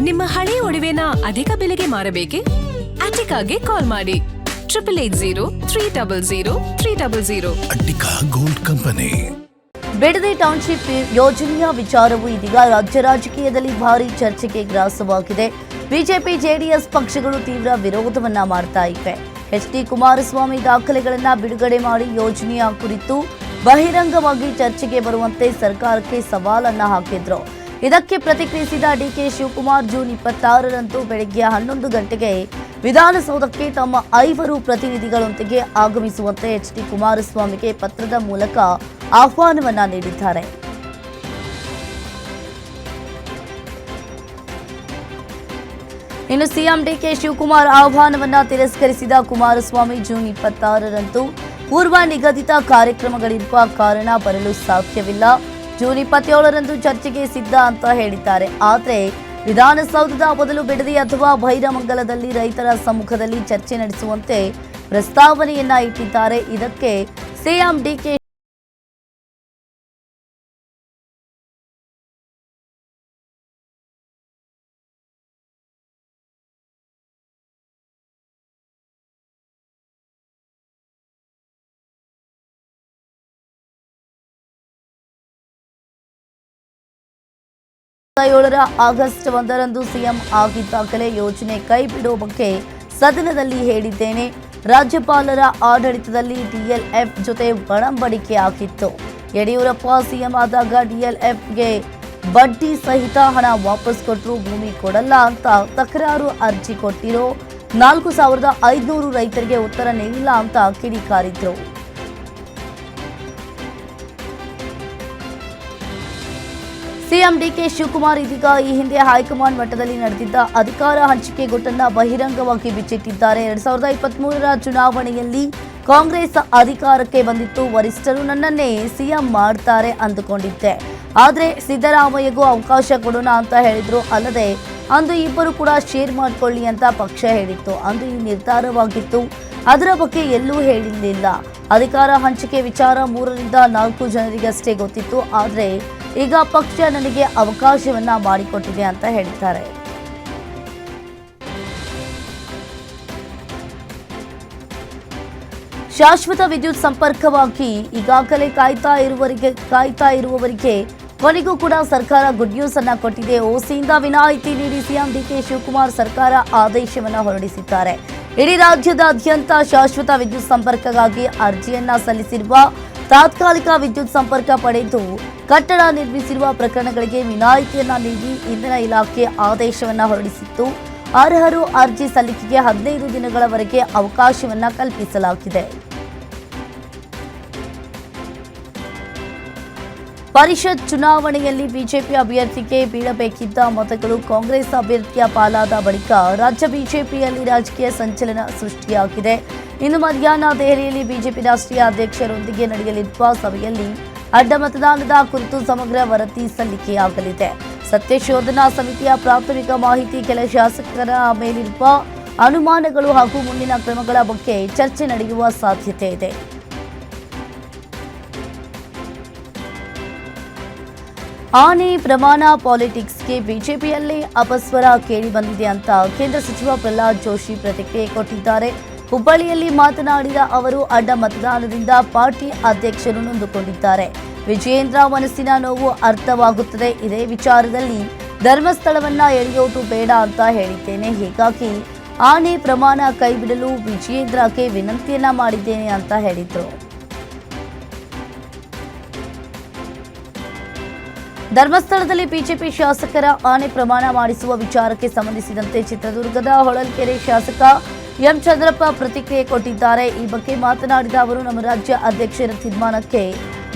ನಿಮ್ಮ ಹಳೆ ಒಡವೆನ ಅಧಿಕ ಬೆಲೆಗೆ ಮಾರಬೇಕೆ? ಅಟಿಕಾಗೆ ಕಾಲ್ ಮಾಡಿ 8880 Attica gold company. Bidadi township ಯೋಜನೆಯ ವಿಚಾರವು ಇದೀಗ ರಾಜ್ಯ ರಾಜಕೀಯದಲ್ಲಿ ಭಾರಿ ಚರ್ಚೆಗೆ ಗ್ರಾಸವಾಗಿದೆ. ಬಿಜೆಪಿ ಜೆಡಿಎಸ್ ಪಕ್ಷಗಳು ತೀವ್ರ ವಿರೋಧವನ್ನ ಮಾಡ್ತಾ ಇವೆ. ಎಚ್.ಡಿ. ಕುಮಾರಸ್ವಾಮಿ ದಾಖಲೆಗಳನ್ನ ಬಿಡುಗಡೆ ಮಾಡಿ ಯೋಜನೆಯ ಕುರಿತು ಬಹಿರಂಗವಾಗಿ ಚರ್ಚೆಗೆ ಬರುವಂತೆ ಸರ್ಕಾರಕ್ಕೆ ಸವಾಲನ್ನ ಹಾಕಿದ್ರು. ಇದಕ್ಕೆ ಪ್ರತಿಕ್ರಿಯಿಸಿದ ಡಿಕೆ ಶಿವಕುಮಾರ್ ಜೂನ್ 26ರಂದು ಬೆಳಗ್ಗೆ 11 ಗಂಟೆಗೆ ವಿಧಾನಸೌಧಕ್ಕೆ ತಮ್ಮ 5 ಪ್ರತಿನಿಧಿಗಳೊಂದಿಗೆ ಆಗಮಿಸುವಂತೆ ಎಚ್.ಡಿ. ಕುಮಾರಸ್ವಾಮಿಗೆ ಪತ್ರದ ಮೂಲಕ ಆಹ್ವಾನವನ್ನ ನೀಡಿದ್ದಾರೆ. ಇನ್ನು ಸಿಎಂ ಡಿಕೆ ಶಿವಕುಮಾರ್ ಆಹ್ವಾನವನ್ನ ತಿರಸ್ಕರಿಸಿದ ಕುಮಾರಸ್ವಾಮಿ ಜೂನ್ 26ರಂದು ಪೂರ್ವ ನಿಗದಿತ ಕಾರ್ಯಕ್ರಮಗಳಿರುವ ಕಾರಣ ಬರಲು ಸಾಧ್ಯವಿಲ್ಲ. ಜೂನ್ 27ರಂದು ಚರ್ಚೆಗೆ ಸಿದ್ಧ ಅಂತ ಹೇಳಿದ್ದಾರೆ. ಆದರೆ ವಿಧಾನಸೌಧದ ಬದಲು ಬಿಡದಿ ಅಥವಾ ಬೈರಮಂಗಲದಲ್ಲಿ ರೈತರ ಸಮ್ಮುಖದಲ್ಲಿ ಚರ್ಚೆ ನಡೆಸುವಂತೆ ಪ್ರಸ್ತಾವನೆಯನ್ನ ಇಟ್ಟಿದ್ದಾರೆ. ಇದಕ್ಕೆ ಸಿಎಂ ಡಿಕೆ ಆಗಸ್ಟ್ 1ರಂದು ಸಿಎಂ ಆಗಿದ್ದಾಗಲೇ ಯೋಜನೆ ಕೈ ಬಿಡೋ ಬಗ್ಗೆ ಸದನದಲ್ಲಿ ಹೇಳಿದ್ದೇನೆ. ರಾಜ್ಯಪಾಲರ ಆಡಳಿತದಲ್ಲಿ ಡಿಎಲ್ಎಫ್ ಜೊತೆ ಒಡಂಬಡಿಕೆ ಆಗಿತ್ತು. ಯಡಿಯೂರಪ್ಪ ಸಿಎಂ ಆದಾಗ ಡಿಎಲ್ಎಫ್ಗೆ ಬಡ್ಡಿ ಸಹಿತ ಹಣ ವಾಪಸ್ ಕೊಟ್ಟರು, ಭೂಮಿ ಕೊಡಲ್ಲ ಅಂತ ತಕರಾರು ಅರ್ಜಿ ಕೊಟ್ಟಿರೋ 4500 ರೈತರಿಗೆ ಉತ್ತರ ನೀಡಿಲ್ಲ ಅಂತ ಕಿಡಿಕಾರಿದ್ರು. ಸಿಎಂ ಡಿಕೆ ಶಿವಕುಮಾರ್ ಇದೀಗ ಈ ಹಿಂದೆ ಹೈಕಮಾಂಡ್ ಮಟ್ಟದಲ್ಲಿ ನಡೆದಿದ್ದ ಅಧಿಕಾರ ಹಂಚಿಕೆ ಗುಟ್ಟನ್ನ ಬಹಿರಂಗವಾಗಿ ಬಿಚ್ಚಿಟ್ಟಿದ್ದಾರೆ. 2023ರ ಚುನಾವಣೆಯಲ್ಲಿ ಕಾಂಗ್ರೆಸ್ ಅಧಿಕಾರಕ್ಕೆ ಬಂದಿತ್ತು. ವರಿಷ್ಠರು ನನ್ನನ್ನೇ ಸಿಎಂ ಮಾಡ್ತಾರೆ ಅಂದುಕೊಂಡಿದ್ದೆ, ಆದರೆ ಸಿದ್ದರಾಮಯ್ಯಗೂ ಅವಕಾಶ ಕೊಡೋಣ ಅಂತ ಹೇಳಿದ್ರು. ಅಲ್ಲದೆ ಅಂದು ಇಬ್ಬರು ಕೂಡ ಶೇರ್ ಮಾಡ್ಕೊಳ್ಳಿ ಅಂತ ಪಕ್ಷ ಹೇಳಿತ್ತು. ಅಂದು ಈ ನಿರ್ಧಾರವಾಗಿತ್ತು, ಅದರ ಬಗ್ಗೆ ಎಲ್ಲೂ ಹೇಳಿರಲಿಲ್ಲ. ಅಧಿಕಾರ ಹಂಚಿಕೆ ವಿಚಾರ 3ರಿಂದ 4 ಜನರಿಗಷ್ಟೇ ಗೊತ್ತಿತ್ತು. ಆದರೆ ಈಗ ಪಕ್ಷ ನನಗೆ ಅವಕಾಶವನ್ನ ಮಾಡಿಕೊಟ್ಟಿದೆ ಅಂತ ಹೇಳಿದ್ದಾರೆ. ಶಾಶ್ವತ ವಿದ್ಯುತ್ ಸಂಪರ್ಕವಾಗಿ ಈಗಾಗಲೇ ಕಾಯ್ತಾ ಇರುವವರಿಗೆ ಕೊನೆಗೂ ಕೂಡ ಸರ್ಕಾರ ಗುಡ್ ನ್ಯೂಸ್ ಅನ್ನ ಕೊಟ್ಟಿದೆ. ಓಸಿಯಿಂದ ವಿನಾಯಿತಿ ನೀಡಿ ಸಿಎಂ ಡಿಕೆ ಶಿವಕುಮಾರ್ ಸರ್ಕಾರ ಆದೇಶವನ್ನ ಹೊರಡಿಸಿದ್ದಾರೆ. ಇಡೀ ರಾಜ್ಯದಾದ್ಯಂತ ಶಾಶ್ವತ ವಿದ್ಯುತ್ ಸಂಪರ್ಕಕ್ಕಾಗಿ ಅರ್ಜಿಯನ್ನ ಸಲ್ಲಿಸಿರುವ ತಾತ್ಕಾಲಿಕ ವಿದ್ಯುತ್ ಸಂಪರ್ಕ ಪಡೆದು ಕಟ್ಟಡ ನಿರ್ಮಿಸಿರುವ ಪ್ರಕರಣಗಳಿಗೆ ವಿನಾಯಿತಿಯನ್ನ ನೀಡಿ ಇಂಧನ ಇಲಾಖೆ ಆದೇಶವನ್ನ ಹೊರಡಿಸಿತ್ತು. ಅರ್ಹರು ಅರ್ಜಿ ಸಲ್ಲಿಕೆಗೆ 15 ದಿನಗಳವರೆಗೆ ಅವಕಾಶವನ್ನ ಕಲ್ಪಿಸಲಾಗಿದೆ. ಪರಿಷತ್ ಚುನಾವಣೆಯಲ್ಲಿ ಬಿಜೆಪಿ ಅಭ್ಯರ್ಥಿಗೆ ಬೀಳಬೇಕಿದ್ದ ಮತಗಳು ಕಾಂಗ್ರೆಸ್ ಅಭ್ಯರ್ಥಿಯ ಪಾಲಾದ ಬಳಿಕ ರಾಜ್ಯ ಬಿಜೆಪಿಯಲ್ಲಿ ರಾಜಕೀಯ ಸಂಚಲನ ಸೃಷ್ಟಿಯಾಗಿದೆ. ಇನ್ನು ಮಧ್ಯಾಹ್ನ ದೆಹಲಿಯಲ್ಲಿ ಬಿಜೆಪಿ ರಾಷ್ಟ್ರೀಯ ಅಧ್ಯಕ್ಷರೊಂದಿಗೆ ನಡೆಯಲಿರುವ ಸಭೆಯಲ್ಲಿ ಅಡ್ಡ ಮತದಾನದ ಕುರಿತು ಸಮಗ್ರ ವರದಿ ಸಲ್ಲಿಕೆಯಾಗಲಿದೆ. ಸತ್ಯಶೋಧನಾ ಸಮಿತಿಯ ಪ್ರಾಥಮಿಕ ಮಾಹಿತಿ, ಕೆಲ ಶಾಸಕರ ಮೇಲಿರುವ ಅನುಮಾನಗಳು ಹಾಗೂ ಮುಂದಿನ ಕ್ರಮಗಳ ಬಗ್ಗೆ ಚರ್ಚೆ ನಡೆಯುವ ಸಾಧ್ಯತೆ ಇದೆ. ಆನೆ ಪ್ರಮಾಣ ಪಾಲಿಟಿಕ್ಸ್ಗೆ ಬಿಜೆಪಿಯಲ್ಲೇ ಅಪಸ್ವರ ಕೇಳಿ ಬಂದಿದೆ ಅಂತ ಕೇಂದ್ರ ಸಚಿವ ಪ್ರಹ್ಲಾದ್ ಜೋಶಿ ಪ್ರತಿಕ್ರಿಯೆ ಕೊಟ್ಟಿದ್ದಾರೆ. ಹುಬ್ಬಳ್ಳಿಯಲ್ಲಿ ಮಾತನಾಡಿದ ಅವರು, ಅಡ್ಡ ಮತದಾನದಿಂದ ಪಾರ್ಟಿ ಅಧ್ಯಕ್ಷರು ನೊಂದುಕೊಂಡಿದ್ದಾರೆ. ವಿಜಯೇಂದ್ರ ಮನಸ್ಸಿನ ನೋವು ಅರ್ಥವಾಗುತ್ತದೆ. ಇದೇ ವಿಚಾರದಲ್ಲಿ ಧರ್ಮಸ್ಥಳವನ್ನ ಎಳೆಯೋದು ಬೇಡ ಅಂತ ಹೇಳಿದ್ದೇನೆ. ಹೀಗಾಗಿ ಆನೆ ಪ್ರಮಾಣ ಕೈಬಿಡಲು ವಿಜಯೇಂದ್ರಗೆ ವಿನಂತಿಯನ್ನ ಮಾಡಿದ್ದೇನೆ ಅಂತ ಹೇಳಿದ್ರು. ಧರ್ಮಸ್ಥಳದಲ್ಲಿ ಬಿಜೆಪಿ ಶಾಸಕರ ಆನೆ ಪ್ರಮಾಣ ಮಾಡಿಸುವ ವಿಚಾರಕ್ಕೆ ಸಂಬಂಧಿಸಿದಂತೆ ಚಿತ್ರದುರ್ಗದ ಹೊಳಲ್ಕೆರೆ ಶಾಸಕ ಎಂ ಚಂದ್ರಪ್ಪ ಪ್ರತಿಕ್ರಿಯೆ ಕೊಟ್ಟಿದ್ದಾರೆ. ಈ ಬಗ್ಗೆ ಮಾತನಾಡಿದ ಅವರು, ನಮ್ಮ ರಾಜ್ಯ ಅಧ್ಯಕ್ಷರ ತೀರ್ಮಾನಕ್ಕೆ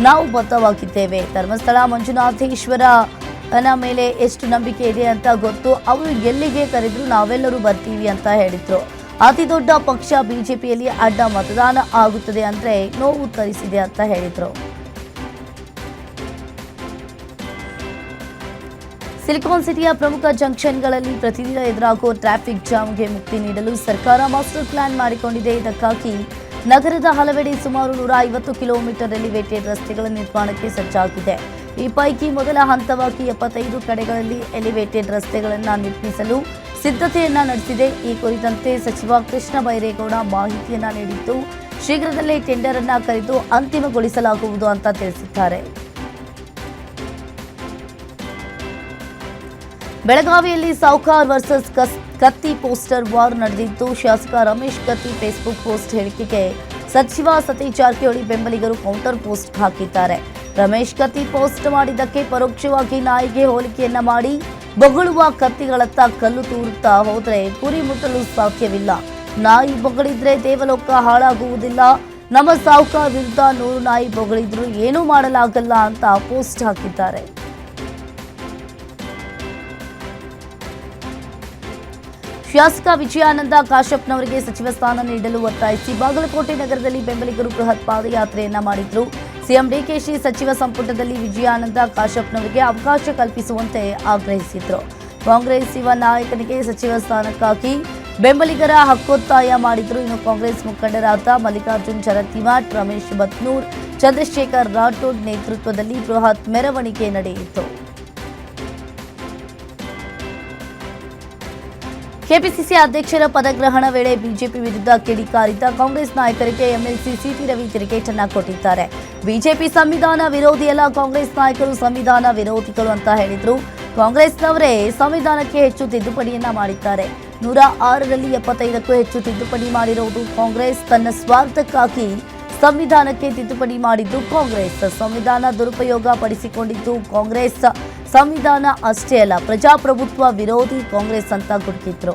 ನಾವು ಬದ್ಧವಾಗಿದ್ದೇವೆ. ಧರ್ಮಸ್ಥಳ ಮಂಜುನಾಥೇಶ್ವರನ ಮೇಲೆ ಎಷ್ಟು ನಂಬಿಕೆ ಇದೆ ಅಂತ ಗೊತ್ತು. ಅವರು ಎಲ್ಲಿಗೆ ಕರೆದ್ರು ನಾವೆಲ್ಲರೂ ಬರ್ತೀವಿ ಅಂತ ಹೇಳಿದ್ರು. ಅತಿ ದೊಡ್ಡ ಪಕ್ಷ ಬಿಜೆಪಿಯಲ್ಲಿ ಅಡ್ಡ ಮತದಾನ ಆಗುತ್ತದೆ ಅಂದ್ರೆ ನೋವು ತರಿಸಿದೆ ಅಂತ ಹೇಳಿದ್ರು. ಸಿಲಿಕಾನ್ ಸಿಟಿಯ ಪ್ರಮುಖ ಜಂಕ್ಷನ್ಗಳಲ್ಲಿ ಪ್ರತಿದಿನ ಎದುರಾಗುವ ಟ್ರಾಫಿಕ್ ಜಾಮ್ಗೆ ಮುಕ್ತಿ ನೀಡಲು ಸರ್ಕಾರ ಮಾಸ್ಟರ್ ಪ್ಲಾನ್ ಮಾಡಿಕೊಂಡಿದೆ. ಇದಕ್ಕಾಗಿ ನಗರದ ಹಲವೆಡೆ ಸುಮಾರು 150 ಕಿಲೋಮೀಟರ್ ಎಲಿವೇಟೆಡ್ ರಸ್ತೆಗಳ ನಿರ್ಮಾಣಕ್ಕೆ ಸಜ್ಜಾಗಿದೆ. ಈ ಪೈಕಿ ಮೊದಲ ಹಂತವಾಗಿ 75 ಕಡೆಗಳಲ್ಲಿ ಎಲಿವೇಟೆಡ್ ರಸ್ತೆಗಳನ್ನು ನಿರ್ಮಿಸಲು ಸಿದ್ಧತೆಯನ್ನ ನಡೆಸಿದೆ. ಈ ಕುರಿತಂತೆ ಸಚಿವ ಕೃಷ್ಣ ಬೈರೇಗೌಡ ಮಾಹಿತಿಯನ್ನ ನೀಡಿದ್ದು, ಶೀಘ್ರದಲ್ಲೇ ಟೆಂಡರ್ ಅನ್ನ ಕರೆದು ಅಂತಿಮಗೊಳಿಸಲಾಗುವುದು ಅಂತ ತಿಳಿಸಿದ್ದಾರೆ. ಬೆಳಗಾವಿಯಲ್ಲಿ ಸಾವ್ಕಾರ್ ವರ್ಸಸ್ ಕತ್ತಿ ಪೋಸ್ಟರ್ ವಾರ್ ನಡೆದಿದ್ದು, ಶಾಸಕ ರಮೇಶ್ ಕತ್ತಿ ಫೇಸ್ಬುಕ್ ಪೋಸ್ಟ್ ಹೇಳಿಕೆಗೆ ಸಚಿವ ಸತೀಶ್ ಜಾರಕಿಹೊಳಿ ಬೆಂಬಲಿಗರು ಕೌಂಟರ್ ಪೋಸ್ಟ್ ಹಾಕಿದ್ದಾರೆ. ರಮೇಶ್ ಕತ್ತಿ ಪೋಸ್ಟ್ ಮಾಡಿದ್ದಕ್ಕೆ ಪರೋಕ್ಷವಾಗಿ ನಾಯಿಗೆ ಹೋಲಿಕೆಯನ್ನ ಮಾಡಿ ಬೊಗಳುವ ಕತ್ತಿಗಳತ್ತ ಕಲ್ಲು ತೂರುತ್ತಾ ಹೋದರೆ ಗುರಿ ಮುಟ್ಟಲು ಸಾಧ್ಯವಿಲ್ಲ. ನಾಯಿ ಬೊಗಳಿದ್ರೆ ದೇವಲೋಕ ಹಾಳಾಗುವುದಿಲ್ಲ. ನಮ್ಮ ಸಾವ್ಕಾರ್ ವಿರುದ್ಧ 100 ನಾಯಿ ಬೊಗಳಿದ್ರು ಏನೂ ಮಾಡಲಾಗಲ್ಲ ಅಂತ ಪೋಸ್ಟ್ ಹಾಕಿದ್ದಾರೆ. ಶಾಸಕ ವಿಜಯಾನಂದ ಕಾಶ್ಯಪ್ನವರಿಗೆ ಸಚಿವ ಸ್ಥಾನ ನೀಡಲು ಒತ್ತಾಯಿಸಿ ಬಾಗಲಕೋಟೆ ನಗರದಲ್ಲಿ ಬೆಂಬಲಿಗರು ಬೃಹತ್ ಪಾದಯಾತ್ರೆಯನ್ನ ಮಾಡಿದ್ರು. ಸಿಎಂ ಡಿಕೆಶಿ ಸಚಿವ ಸಂಪುಟದಲ್ಲಿ ವಿಜಯಾನಂದ ಕಾಶ್ಯಪ್ನವರಿಗೆ ಅವಕಾಶ ಕಲ್ಪಿಸುವಂತೆ ಆಗ್ರಹಿಸಿದ್ರು. ಕಾಂಗ್ರೆಸ್ ಯುವ ನಾಯಕನಿಗೆ ಸಚಿವ ಸ್ಥಾನಕ್ಕಾಗಿ ಬೆಂಬಲಿಗರ ಹಕ್ಕೊತ್ತಾಯ ಮಾಡಿದ್ರು. ಇನ್ನು ಕಾಂಗ್ರೆಸ್ ಮುಖಂಡರಾದ ಮಲ್ಲಿಕಾರ್ಜುನ್ ಚರತಿಮಠ್, ರಮೇಶ್ ಬತ್ನೂರ್, ಚಂದ್ರಶೇಖರ್ ರಾಠೋಡ್ ನೇತೃತ್ವದಲ್ಲಿ ಬೃಹತ್ ಮೆರವಣಿಗೆ ನಡೆಯಿತು. ಕೆಪಿಸಿಸಿ ಅಧ್ಯಕ್ಷರ ಪದಗ್ರಹಣ ವೇಳೆ ಬಿಜೆಪಿ ವಿರುದ್ಧ ಕಿಡಿಕಾರಿದ್ದ ಕಾಂಗ್ರೆಸ್ ನಾಯಕರಿಗೆ ಎಂಎಲ್ಸಿ ಸಿಟಿ ರವಿ ತಿರುಗೇಟು ಕೊಟ್ಟಿದ್ದಾರೆ. ಬಿಜೆಪಿ ಸಂವಿಧಾನ ವಿರೋಧಿಯಲ್ಲ, ಕಾಂಗ್ರೆಸ್ ನಾಯಕರು ಸಂವಿಧಾನ ವಿರೋಧಿಗಳು ಅಂತ ಹೇಳಿದ್ರು. ಕಾಂಗ್ರೆಸ್ನವರೇ ಸಂವಿಧಾನಕ್ಕೆ ಹೆಚ್ಚು ತಿದ್ದುಪಡಿಯನ್ನ ಮಾಡಿದ್ದಾರೆ. 106ರಲ್ಲಿ 75ಕ್ಕೂ ಹೆಚ್ಚು ತಿದ್ದುಪಡಿ ಮಾಡಿರುವುದು ಕಾಂಗ್ರೆಸ್. ತನ್ನ ಸ್ವಾರ್ಥಕ್ಕಾಗಿ ಸಂವಿಧಾನಕ್ಕೆ ತಿದ್ದುಪಡಿ ಮಾಡಿದ್ದು ಕಾಂಗ್ರೆಸ್. ಸಂವಿಧಾನ ದುರುಪಯೋಗ ಪಡಿಸಿಕೊಂಡಿದ್ದು ಕಾಂಗ್ರೆಸ್. ಸಂವಿಧಾನ ಅಷ್ಟೇ ಅಲ್ಲ, ಪ್ರಜಾಪ್ರಭುತ್ವ ವಿರೋಧಿ ಕಾಂಗ್ರೆಸ್ ಅಂತ ಗುಡುಕಿದ್ರು.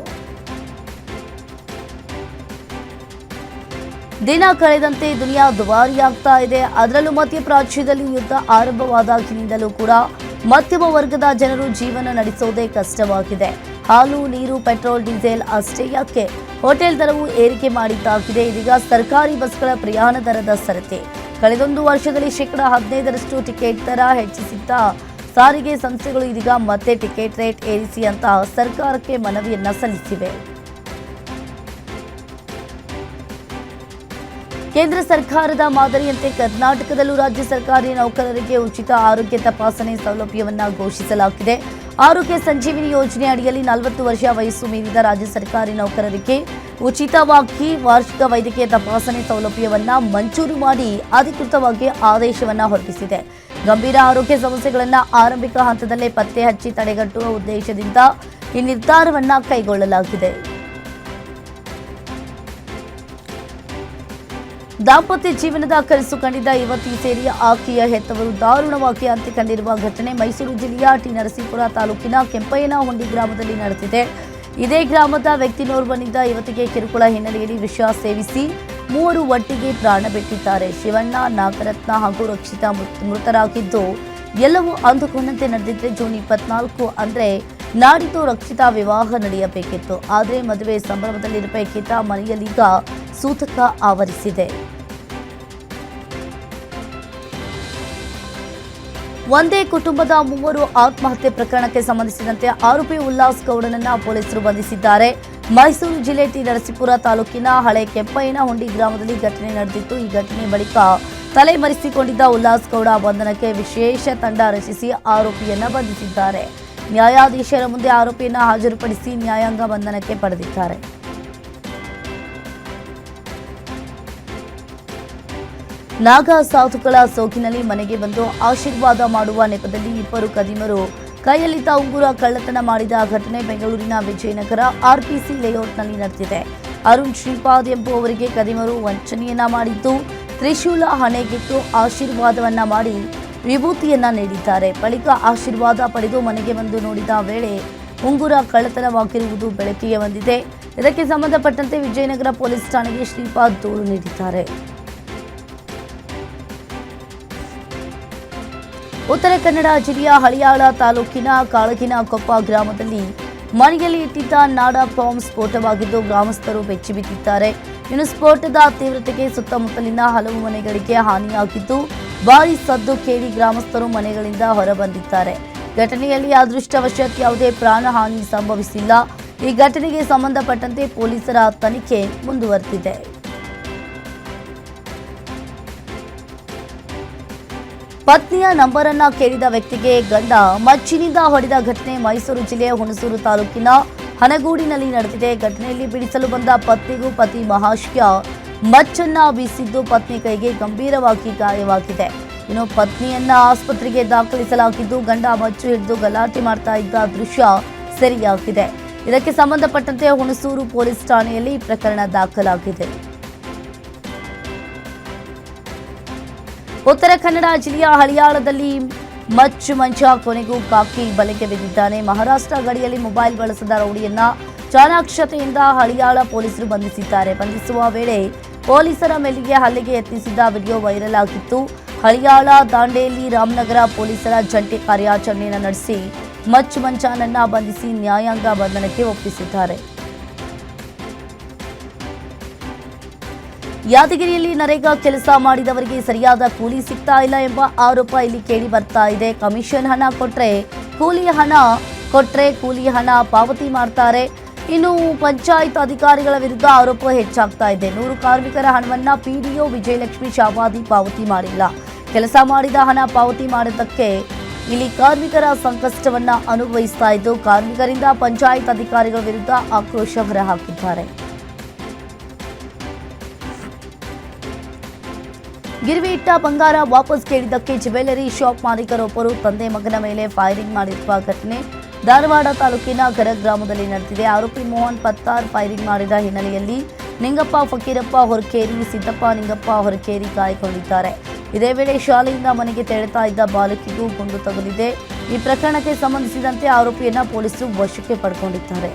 ದಿನ ಕಳೆದಂತೆ ದುನಿಯಾ ದುಬಾರಿಯಾಗ್ತಾ ಇದೆ. ಅದರಲ್ಲೂ ಮಧ್ಯಪ್ರಾಚ್ಯದಲ್ಲಿ ಯುದ್ಧ ಆರಂಭವಾದಾಗಿನಿಂದಲೂ ಕೂಡ ಮಧ್ಯಮ ವರ್ಗದ ಜನರು ಜೀವನ ನಡೆಸೋದೇ ಕಷ್ಟವಾಗಿದೆ. ಹಾಲು, ನೀರು, ಪೆಟ್ರೋಲ್, ಡೀಸೆಲ್ ಅಷ್ಟೇ ಯಾಕೆ, ಹೋಟೆಲ್ ದರವು ಏರಿಕೆ ಮಾಡಿದ್ದಾಗಿದೆ. ಇದೀಗ ಸರ್ಕಾರಿ ಬಸ್ಗಳ ಪ್ರಯಾಣ ದರದ ಸರತೆ. ಕಳೆದೊಂದು ವರ್ಷದಲ್ಲಿ ಶೇಕಡ 15ರಷ್ಟು ಟಿಕೆಟ್ ದರ ಹೆಚ್ಚಿಸಿದ್ದ ಸಾರಿಗೆ ಸಂಸ್ಥೆಗಳು ಇದೀಗ ಮತ್ತೆ ಟಿಕೆಟ್ ರೇಟ್ ಏರಿಸಿ ಅಂತ ಸರ್ಕಾರಕ್ಕೆ ಮನವಿಯನ್ನ ಸಲ್ಲಿಸಿವೆ. ಕೇಂದ್ರ ಸರ್ಕಾರದ ಮಾದರಿಯಂತೆ ಕರ್ನಾಟಕದಲ್ಲೂ ರಾಜ್ಯ ಸರ್ಕಾರಿ ನೌಕರರಿಗೆ ಉಚಿತ ಆರೋಗ್ಯ ತಪಾಸಣೆ ಸೌಲಭ್ಯವನ್ನ ಘೋಷಿಸಲಾಗಿದೆ. ಆರೋಗ್ಯ ಸಂಜೀವಿನಿ ಯೋಜನೆ ಅಡಿಯಲ್ಲಿ 40 ವರ್ಷ ವಯಸ್ಸು ಮೀರಿದ ರಾಜ್ಯ ಸರ್ಕಾರಿ ನೌಕರರಿಗೆ ಉಚಿತವಾಗಿ ವಾರ್ಷಿಕ ವೈದ್ಯಕೀಯ ತಪಾಸಣೆ ಸೌಲಭ್ಯವನ್ನ ಮಂಜೂರು ಮಾಡಿ ಅಧಿಕೃತವಾಗಿ ಆದೇಶವನ್ನ ಹೊರಡಿಸಿದೆ. ಗಂಭೀರ ಆರೋಗ್ಯ ಸಮಸ್ಯೆಗಳನ್ನು ಆರಂಭಿಕ ಹಂತದಲ್ಲೇ ಪತ್ತೆ ಹಚ್ಚಿ ತಡೆಗಟ್ಟುವ ಉದ್ದೇಶದಿಂದ ಈ ನಿರ್ಧಾರವನ್ನ ಕೈಗೊಳ್ಳಲಾಗಿದೆ. ದಾಂಪತ್ಯ ಜೀವನದ ಕನಸು ಕಂಡಿದ್ದ ಯುವತಿ ಸೇರಿ ಆಕೆಯ ಹೆತ್ತವರು ದಾರುಣವಾಗಿ ಅಂತ್ಯ ಕಂಡಿರುವ ಘಟನೆ ಮೈಸೂರು ಜಿಲ್ಲೆಯ ಟಿ ನರಸೀಪುರ ತಾಲೂಕಿನ ಕೆಂಪಯ್ಯನಹುಂಡಿ ಗ್ರಾಮದಲ್ಲಿ ನಡೆದಿದೆ. ಇದೇ ಗ್ರಾಮದ ವ್ಯಕ್ತಿನೋರ್ವನಿಂದ ಯುವತಿಗೆ ಕಿರುಕುಳ ಹಿನ್ನೆಲೆಯಲ್ಲಿ ವಿಷ ಸೇವಿಸಿ 3 ಒಟ್ಟಿಗೆ ಪ್ರಾಣ ಬಿಟ್ಟಿದ್ದಾರೆ. ಶಿವಣ್ಣ, ನಾಗರತ್ನ ಹಾಗೂ ರಕ್ಷಿತಾ ಮೃತರಾಗಿದ್ದು, ಎಲ್ಲವೂ ಅಂದುಕೊಂಡಂತೆ ನಡೆದಿದ್ರೆ ಜೂನ್ 24 ಅಂದ್ರೆ ನಾಡಿದ್ದು ರಕ್ಷಿತಾ ವಿವಾಹ ನಡೆಯಬೇಕಿತ್ತು. ಆದರೆ ಮದುವೆ ಸಂಭ್ರಮದಲ್ಲಿರಬೇಕಿದ್ದ ಮನೆಯಲ್ಲೀಗ ಸೂತಕ ಆವರಿಸಿದೆ. ಒಂದೇ ಕುಟುಂಬದ 3 ಆತ್ಮಹತ್ಯೆ ಪ್ರಕರಣಕ್ಕೆ ಸಂಬಂಧಿಸಿದಂತೆ ಆರೋಪಿ ಉಲ್ಲಾಸ್ ಗೌಡನನ್ನ ಪೊಲೀಸರು ಬಂಧಿಸಿದ್ದಾರೆ. ಮೈಸೂರು ಜಿಲ್ಲೆ ಟಿ ನರಸೀಪುರ ತಾಲೂಕಿನ ಹಳೆ ಕೆಂಪಯ್ಯನಹುಂಡಿ ಗ್ರಾಮದಲ್ಲಿ ಘಟನೆ ನಡೆದಿತ್ತು. ಈ ಘಟನೆ ಬಳಿಕ ತಲೆಮರೆಸಿಕೊಂಡಿದ್ದ ಉಲ್ಲಾಸ್ ಗೌಡ ಬಂಧನಕ್ಕೆ ವಿಶೇಷ ತಂಡ ರಚಿಸಿ ಆರೋಪಿಯನ್ನ ಬಂಧಿಸಿದ್ದಾರೆ. ನ್ಯಾಯಾಧೀಶರ ಮುಂದೆ ಆರೋಪಿಯನ್ನ ಹಾಜರುಪಡಿಸಿ ನ್ಯಾಯಾಂಗ ಬಂಧನಕ್ಕೆ ಪಡೆದಿದ್ದಾರೆ. ನಾಗ ಸಾಧುಗಳ ಸೋಗಿನಲ್ಲಿ ಮನೆಗೆ ಬಂದು ಆಶೀರ್ವಾದ ಮಾಡುವ ನೆಪದಲ್ಲಿ 2 ಖದೀಮರು ಕೈಯಲ್ಲಿದ್ದ ಉಂಗುರ ಕಳ್ಳತನ ಮಾಡಿದ ಘಟನೆ ಬೆಂಗಳೂರಿನ ವಿಜಯನಗರ ಆರ್ಪಿಸಿ ಲೇಔಟ್ನಲ್ಲಿ ನಡೆದಿದೆ. ಅರುಣ್ ಶ್ರೀಪಾದ್ ಎಂಬುವವರಿಗೆ ಖದೀಮರು ವಂಚನೆಯನ್ನ ಮಾಡಿದ್ದು, ತ್ರಿಶೂಲ ಹಣೆಗಿಟ್ಟು ಆಶೀರ್ವಾದವನ್ನ ಮಾಡಿ ವಿಭೂತಿಯನ್ನ ನೀಡಿದ್ದಾರೆ. ಬಳಿಕ ಆಶೀರ್ವಾದ ಪಡೆದು ಮನೆಗೆ ಬಂದು ನೋಡಿದ ವೇಳೆ ಉಂಗುರ ಕಳ್ಳತನವಾಗಿರುವುದು ಬೆಳಕಿಗೆ ಬಂದಿದೆ. ಇದಕ್ಕೆ ಸಂಬಂಧಪಟ್ಟಂತೆ ವಿಜಯನಗರ ಪೊಲೀಸ್ ಠಾಣೆಗೆ ಶ್ರೀಪಾದ್ ದೂರು ನೀಡಿದ್ದಾರೆ. ಉತ್ತರ ಕನ್ನಡ ಜಿಲ್ಲೆಯ ಹಳಿಯಾಳ ತಾಲೂಕಿನ ಕಾಳಗಿನಕೊಪ್ಪ ಗ್ರಾಮದಲ್ಲಿ ಮನೆಯಲ್ಲಿ ಇಟ್ಟಿದ್ದ ನಾಡ ಬಾಂಬ್ ಸ್ಫೋಟವಾಗಿದ್ದು ಗ್ರಾಮಸ್ಥರು ಬೆಚ್ಚಿಬಿದ್ದಿದ್ದಾರೆ. ಇನ್ನು ಸ್ಫೋಟದ ತೀವ್ರತೆಗೆ ಸುತ್ತಮುತ್ತಲಿನ ಹಲವು ಮನೆಗಳಿಗೆ ಹಾನಿಯಾಗಿದ್ದು ಭಾರೀ ಸದ್ದು ಕೇಳಿ ಗ್ರಾಮಸ್ಥರು ಮನೆಗಳಿಂದ ಹೊರಬಂದಿದ್ದಾರೆ. ಘಟನೆಯಲ್ಲಿ ಅದೃಷ್ಟವಶಾತ್ ಯಾವುದೇ ಪ್ರಾಣಹಾನಿ ಸಂಭವಿಸಿಲ್ಲ. ಈ ಘಟನೆಗೆ ಸಂಬಂಧಪಟ್ಟಂತೆ ಪೊಲೀಸರ ತನಿಖೆ ಮುಂದುವರೆದಿದೆ. ಪತ್ನಿಯ ನಂಬರನ್ನ ಕೇಳಿದ ವ್ಯಕ್ತಿಗೆ ಗಂಡ ಮಚ್ಚಿನಿಂದ ಹೊಡೆದ ಘಟನೆ ಮೈಸೂರು ಜಿಲ್ಲೆಯ ಹುಣಸೂರು ತಾಲೂಕಿನ ಹನಗೂಡಿನಲ್ಲಿ ನಡೆದಿದೆ. ಘಟನೆಯಲ್ಲಿ ಬಿಡಿಸಲು ಬಂದ ಪತ್ನಿಗೂ ಪತಿ ಮಹಾಶಯ ಮಚ್ಚನ್ನ ಬೀಸಿದ್ದು ಪತ್ನಿ ಕೈಗೆ ಗಂಭೀರವಾಗಿ ಗಾಯವಾಗಿದೆ. ಇನ್ನು ಪತ್ನಿಯನ್ನ ಆಸ್ಪತ್ರೆಗೆ ದಾಖಲಿಸಲಾಗಿದ್ದು ಗಂಡ ಮಚ್ಚು ಹಿಡಿದು ಗಲಾಟೆ ಮಾಡ್ತಾ ಇದ್ದ ದೃಶ್ಯ ಸೆರೆಯಾಗಿದೆ. ಇದಕ್ಕೆ ಸಂಬಂಧಪಟ್ಟಂತೆ ಹುಣಸೂರು ಪೊಲೀಸ್ ಠಾಣೆಯಲ್ಲಿ ಪ್ರಕರಣ ದಾಖಲಾಗಿದೆ. ಉತ್ತರ ಕನ್ನಡ ಜಿಲ್ಲೆಯ ಹಳಿಯಾಳದಲ್ಲಿ ಮಚ್ಚು ಮಂಚ ಕೊನೆಗೂ ಕಾಕಿ ಬಲೆಗೆ ಬಿದ್ದಿದ್ದಾನೆ. ಮಹಾರಾಷ್ಟ್ರ ಗಡಿಯಲ್ಲಿ ಮೊಬೈಲ್ ಬಳಸದ ರೌಡಿಯನ್ನ ಚಾಣಾಕ್ಷತೆಯಿಂದ ಹಳಿಯಾಳ ಪೊಲೀಸರು ಬಂಧಿಸಿದ್ದಾರೆ. ಬಂಧಿಸುವ ವೇಳೆ ಪೊಲೀಸರ ಮೇಲಿಗೆ ಹಲ್ಲೆಗೆ ಯತ್ನಿಸಿದ್ದ ವಿಡಿಯೋ ವೈರಲ್ ಆಗಿತ್ತು. ಹಳಿಯಾಳ ದಾಂಡೇಲಿ ರಾಮನಗರ ಪೊಲೀಸರ ಜಂಟಿ ಕಾರ್ಯಾಚರಣೆಯನ್ನು ನಡೆಸಿ ಮಚ್ಚು ಮಂಚಾನನ್ನ ಬಂಧಿಸಿ ನ್ಯಾಯಾಂಗ ಬಂಧನಕ್ಕೆ ಒಪ್ಪಿಸಿದ್ದಾರೆ. ಯಾದಗಿರಿಯಲ್ಲಿ ನರೇಗಾ ಕೆಲಸ ಮಾಡಿದವರಿಗೆ ಸರಿಯಾದ ಕೂಲಿ ಸಿಗ್ತಾ ಇಲ್ಲ ಎಂಬ ಆರೋಪ ಇಲ್ಲಿ ಕೇಳಿ ಬರ್ತಾ ಇದೆ. ಕಮಿಷನ್ ಹಣ ಕೊಟ್ರೆ ಕೂಲಿ ಹಣ ಪಾವತಿ ಮಾಡ್ತಾರೆ. ಇನ್ನು ಪಂಚಾಯತ್ ಅಧಿಕಾರಿಗಳ ವಿರುದ್ಧ ಆರೋಪ ಹೆಚ್ಚಾಗ್ತಾ ಇದೆ. 100 ಕಾರ್ಮಿಕರ ಹಣವನ್ನ ಪಿಡಿಒ ವಿಜಯಲಕ್ಷ್ಮಿ ಶಾಬಾದಿ ಪಾವತಿ ಮಾಡಿಲ್ಲ. ಕೆಲಸ ಮಾಡಿದ ಹಣ ಪಾವತಿ ಮಾಡಿದ್ದಕ್ಕೆ ಇಲ್ಲಿ ಕಾರ್ಮಿಕರ ಸಂಕಷ್ಟವನ್ನ ಅನುಭವಿಸ್ತಾ ಇದ್ದು ಕಾರ್ಮಿಕರಿಂದ ಪಂಚಾಯತ್ ಅಧಿಕಾರಿಗಳ ವಿರುದ್ಧ ಆಕ್ರೋಶ ಹೊರಹಾಕಿದ್ದಾರೆ. ಗಿರ್ವಿ ಇಟ್ಟ ಬಂಗಾರ ವಾಪಸ್ ಕೇಳಿದ್ದಕ್ಕೆ ಜ್ಯುವೆಲರಿ ಶಾಪ್ ಮಾಲೀಕರೊಬ್ಬರು ತಂದೆ ಮಗನ ಮೇಲೆ ಫೈರಿಂಗ್ ಮಾಡಿರುವ ಘಟನೆ ಧಾರವಾಡ ತಾಲೂಕಿನ ಗರ ಗ್ರಾಮದಲ್ಲಿ ನಡೆದಿದೆ. ಆರೋಪಿ ಮೋಹನ್ ಪತ್ತಾರ್ ಫೈರಿಂಗ್ ಮಾಡಿದ ಹಿನ್ನೆಲೆಯಲ್ಲಿ ನಿಂಗಪ್ಪ ಫಕೀರಪ್ಪ ಹೊರಕೇರಿ, ಸಿದ್ದಪ್ಪ ನಿಂಗಪ್ಪ ಹೊರಕೇರಿ ಗಾಯಗೊಂಡಿದ್ದಾರೆ. ಇದೇ ವೇಳೆ ಶಾಲೆಯಿಂದ ಮನೆಗೆ ತೆರಳುತ್ತಾ ಇದ್ದ ಬಾಲಕಿಗೂ ಗುಂಡು ತಗುಲಿದೆ. ಈ ಪ್ರಕರಣಕ್ಕೆ ಸಂಬಂಧಿಸಿದಂತೆ ಆರೋಪಿಯನ್ನ ಪೊಲೀಸರು ವಶಕ್ಕೆ ಪಡೆದುಕೊಂಡಿದ್ದಾರೆ.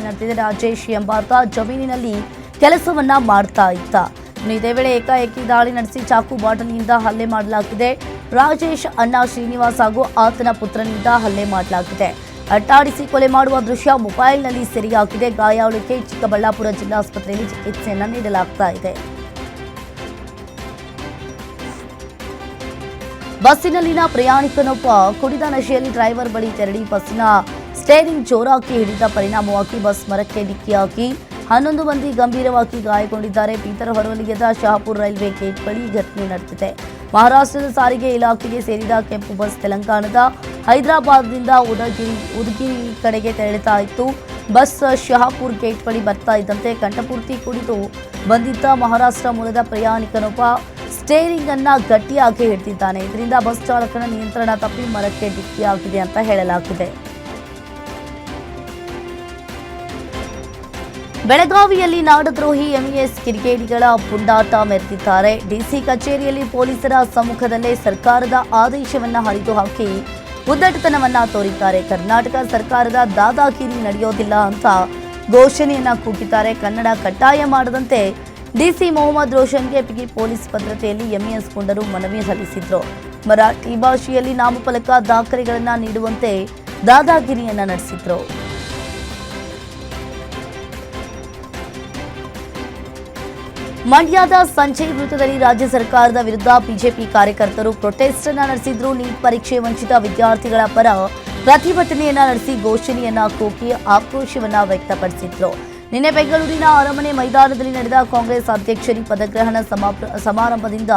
ನಡೆದಿದೆ. ರಾಜೇಶ್ ಎಂಬಾತ ಜಮೀನಿನಲ್ಲಿ ಕೆಲಸವನ್ನ ಮಾಡ್ತಾ ಇದ್ದ. ಇದೇ ವೇಳೆ ಏಕಾಏಕಿ ದಾಳಿ ನಡೆಸಿ ಚಾಕು ಬಾಟಲಿಯಿಂದ ಹಲ್ಲೆ ಮಾಡಲಾಗಿದೆ. ರಾಜೇಶ್ ಅಣ್ಣ ಶ್ರೀನಿವಾಸ್ ಹಾಗೂ ಆತನ ಪುತ್ರನಿಂದ ಹಲ್ಲೆ ಮಾಡಲಾಗಿದೆ. ಅಟ್ಟಾಡಿಸಿ ಕೊಲೆ ಮಾಡುವ ದೃಶ್ಯ ಮೊಬೈಲ್ನಲ್ಲಿ ಸೆರೆಯಾಗಿದೆ. ಗಾಯಾಳುಕ್ಕೆ ಚಿಕ್ಕಬಳ್ಳಾಪುರ ಜಿಲ್ಲಾಸ್ಪತ್ರೆಯಲ್ಲಿ ಚಿಕಿತ್ಸೆಯನ್ನು ನೀಡಲಾಗ್ತಾ ಇದೆ. ಬಸ್ಸಿನಲ್ಲಿನ ಪ್ರಯಾಣಿಕನೊಬ್ಬ ಕುಡಿದ ನಶೆಯಲ್ಲಿ ಡ್ರೈವರ್ ಬಳಿ ತೆರಳಿ ಬಸ್ಸಿನ ಸ್ಟೇರಿಂಗ್ ಜೋರಾಗಿ ಹಿಡಿದ ಪರಿಣಾಮವಾಗಿ ಬಸ್ ಮರಕ್ಕೆ ಡಿಕ್ಕಿಯಾಗಿ 11 ಮಂದಿ ಗಂಭೀರವಾಗಿ ಗಾಯಗೊಂಡಿದ್ದಾರೆ. ಬೀದರ್ ಹೊರವಲಯದ ಶಹಾಪುರ ರೈಲ್ವೆ ಗೇಟ್ ಬಳಿ ಘಟನೆ ನಡೆದಿದೆ. ಮಹಾರಾಷ್ಟ್ರದ ಸಾರಿಗೆ ಇಲಾಖೆಗೆ ಸೇರಿದ ಕೆಂಪು ಬಸ್ ತೆಲಂಗಾಣದ ಹೈದರಾಬಾದ್ನಿಂದ ಉದಗಿರಿ ಕಡೆಗೆ ತೆರಳುತ್ತಾ ಇತ್ತು. ಬಸ್ ಶಹಾಪುರ್ ಗೇಟ್ ಬಳಿ ಬರ್ತಾ ಇದ್ದಂತೆ ಕಂಠಪೂರ್ತಿ ಕುಡಿದು ಬಂದಿದ್ದ ಮಹಾರಾಷ್ಟ್ರ ಮೂಲದ ಪ್ರಯಾಣಿಕನೊಬ್ಬ ಸ್ಟೇರಿಂಗ್ ಅನ್ನ ಗಟ್ಟಿಯಾಗಿ ಹಿಡಿದಿದ್ದಾನೆ. ಇದರಿಂದ ಬಸ್ ಚಾಲಕನ ನಿಯಂತ್ರಣ ತಪ್ಪಿ ಮರಕ್ಕೆ ಡಿಕ್ಕಿಯಾಗಿದೆ ಅಂತ ಹೇಳಲಾಗಿದೆ. ಬೆಳಗಾವಿಯಲ್ಲಿ ನಾಡದ್ರೋಹಿ ಎಂಇಎಸ್ ಕಿಡಿಗೇಡಿಗಳ ಪುಂಡಾಟ ಮೆರೆದಿದ್ದಾರೆ. ಡಿಸಿ ಕಚೇರಿಯಲ್ಲಿ ಪೊಲೀಸರ ಸಮ್ಮುಖದಲ್ಲೇ ಸರ್ಕಾರದ ಆದೇಶವನ್ನ ಹರಿದು ಹಾಕಿ ಉದ್ದಟತನವನ್ನ ತೋರಿದ್ದಾರೆ. ಕರ್ನಾಟಕ ಸರ್ಕಾರದ ದಾದಾಗಿರಿ ನಡೆಯೋದಿಲ್ಲ ಅಂತ ಘೋಷಣೆಯನ್ನ ಕೂಗಿದ್ದಾರೆ. ಕನ್ನಡ ಕಡ್ಡಾಯ ಮಾಡದಂತೆ ಡಿಸಿ ಮೊಹಮ್ಮದ್ ರೋಷನ್ಗೆ ಬಿಗಿ ಪೊಲೀಸ್ ಭದ್ರತೆಯಲ್ಲಿ ಎಂಇಎಸ್ ಪುಂಡರು ಮನವಿ ಸಲ್ಲಿಸಿದ್ರು. ಮರಾಠಿ ಭಾಷೆಯಲ್ಲಿ ನಾಮಫಲಕ ದಾಖಲೆಗಳನ್ನ ನೀಡುವಂತೆ ದಾದಾಗಿರಿಯನ್ನ ನಡೆಸಿದ್ರು. ಮಂಡ್ಯದ ಸಂಜಯ್ ವೃತ್ತದಲ್ಲಿ ರಾಜ್ಯ ಸರ್ಕಾರದ ವಿರುದ್ಧ ಬಿಜೆಪಿ ಕಾರ್ಯಕರ್ತರು ಪ್ರೊಟೆಸ್ಟ್ ಅನ್ನು ನಡೆಸಿದ್ರು. ನೀಟ್ ಪರೀಕ್ಷೆ ವಂಚಿತ ವಿದ್ಯಾರ್ಥಿಗಳ ಪರ ಪ್ರತಿಭಟನೆಯನ್ನ ನಡೆಸಿ ಘೋಷಣೆಯನ್ನ ಕೂಗಿ ಆಕ್ರೋಶವನ್ನ ವ್ಯಕ್ತಪಡಿಸಿದ್ರು. ನಿನ್ನೆ ಬೆಂಗಳೂರಿನ ಅರಮನೆ ಮೈದಾನದಲ್ಲಿ ನಡೆದ ಕಾಂಗ್ರೆಸ್ ಅಧ್ಯಕ್ಷರಿ ಪದಗ್ರಹಣ ಸಮಾರಂಭದಿಂದ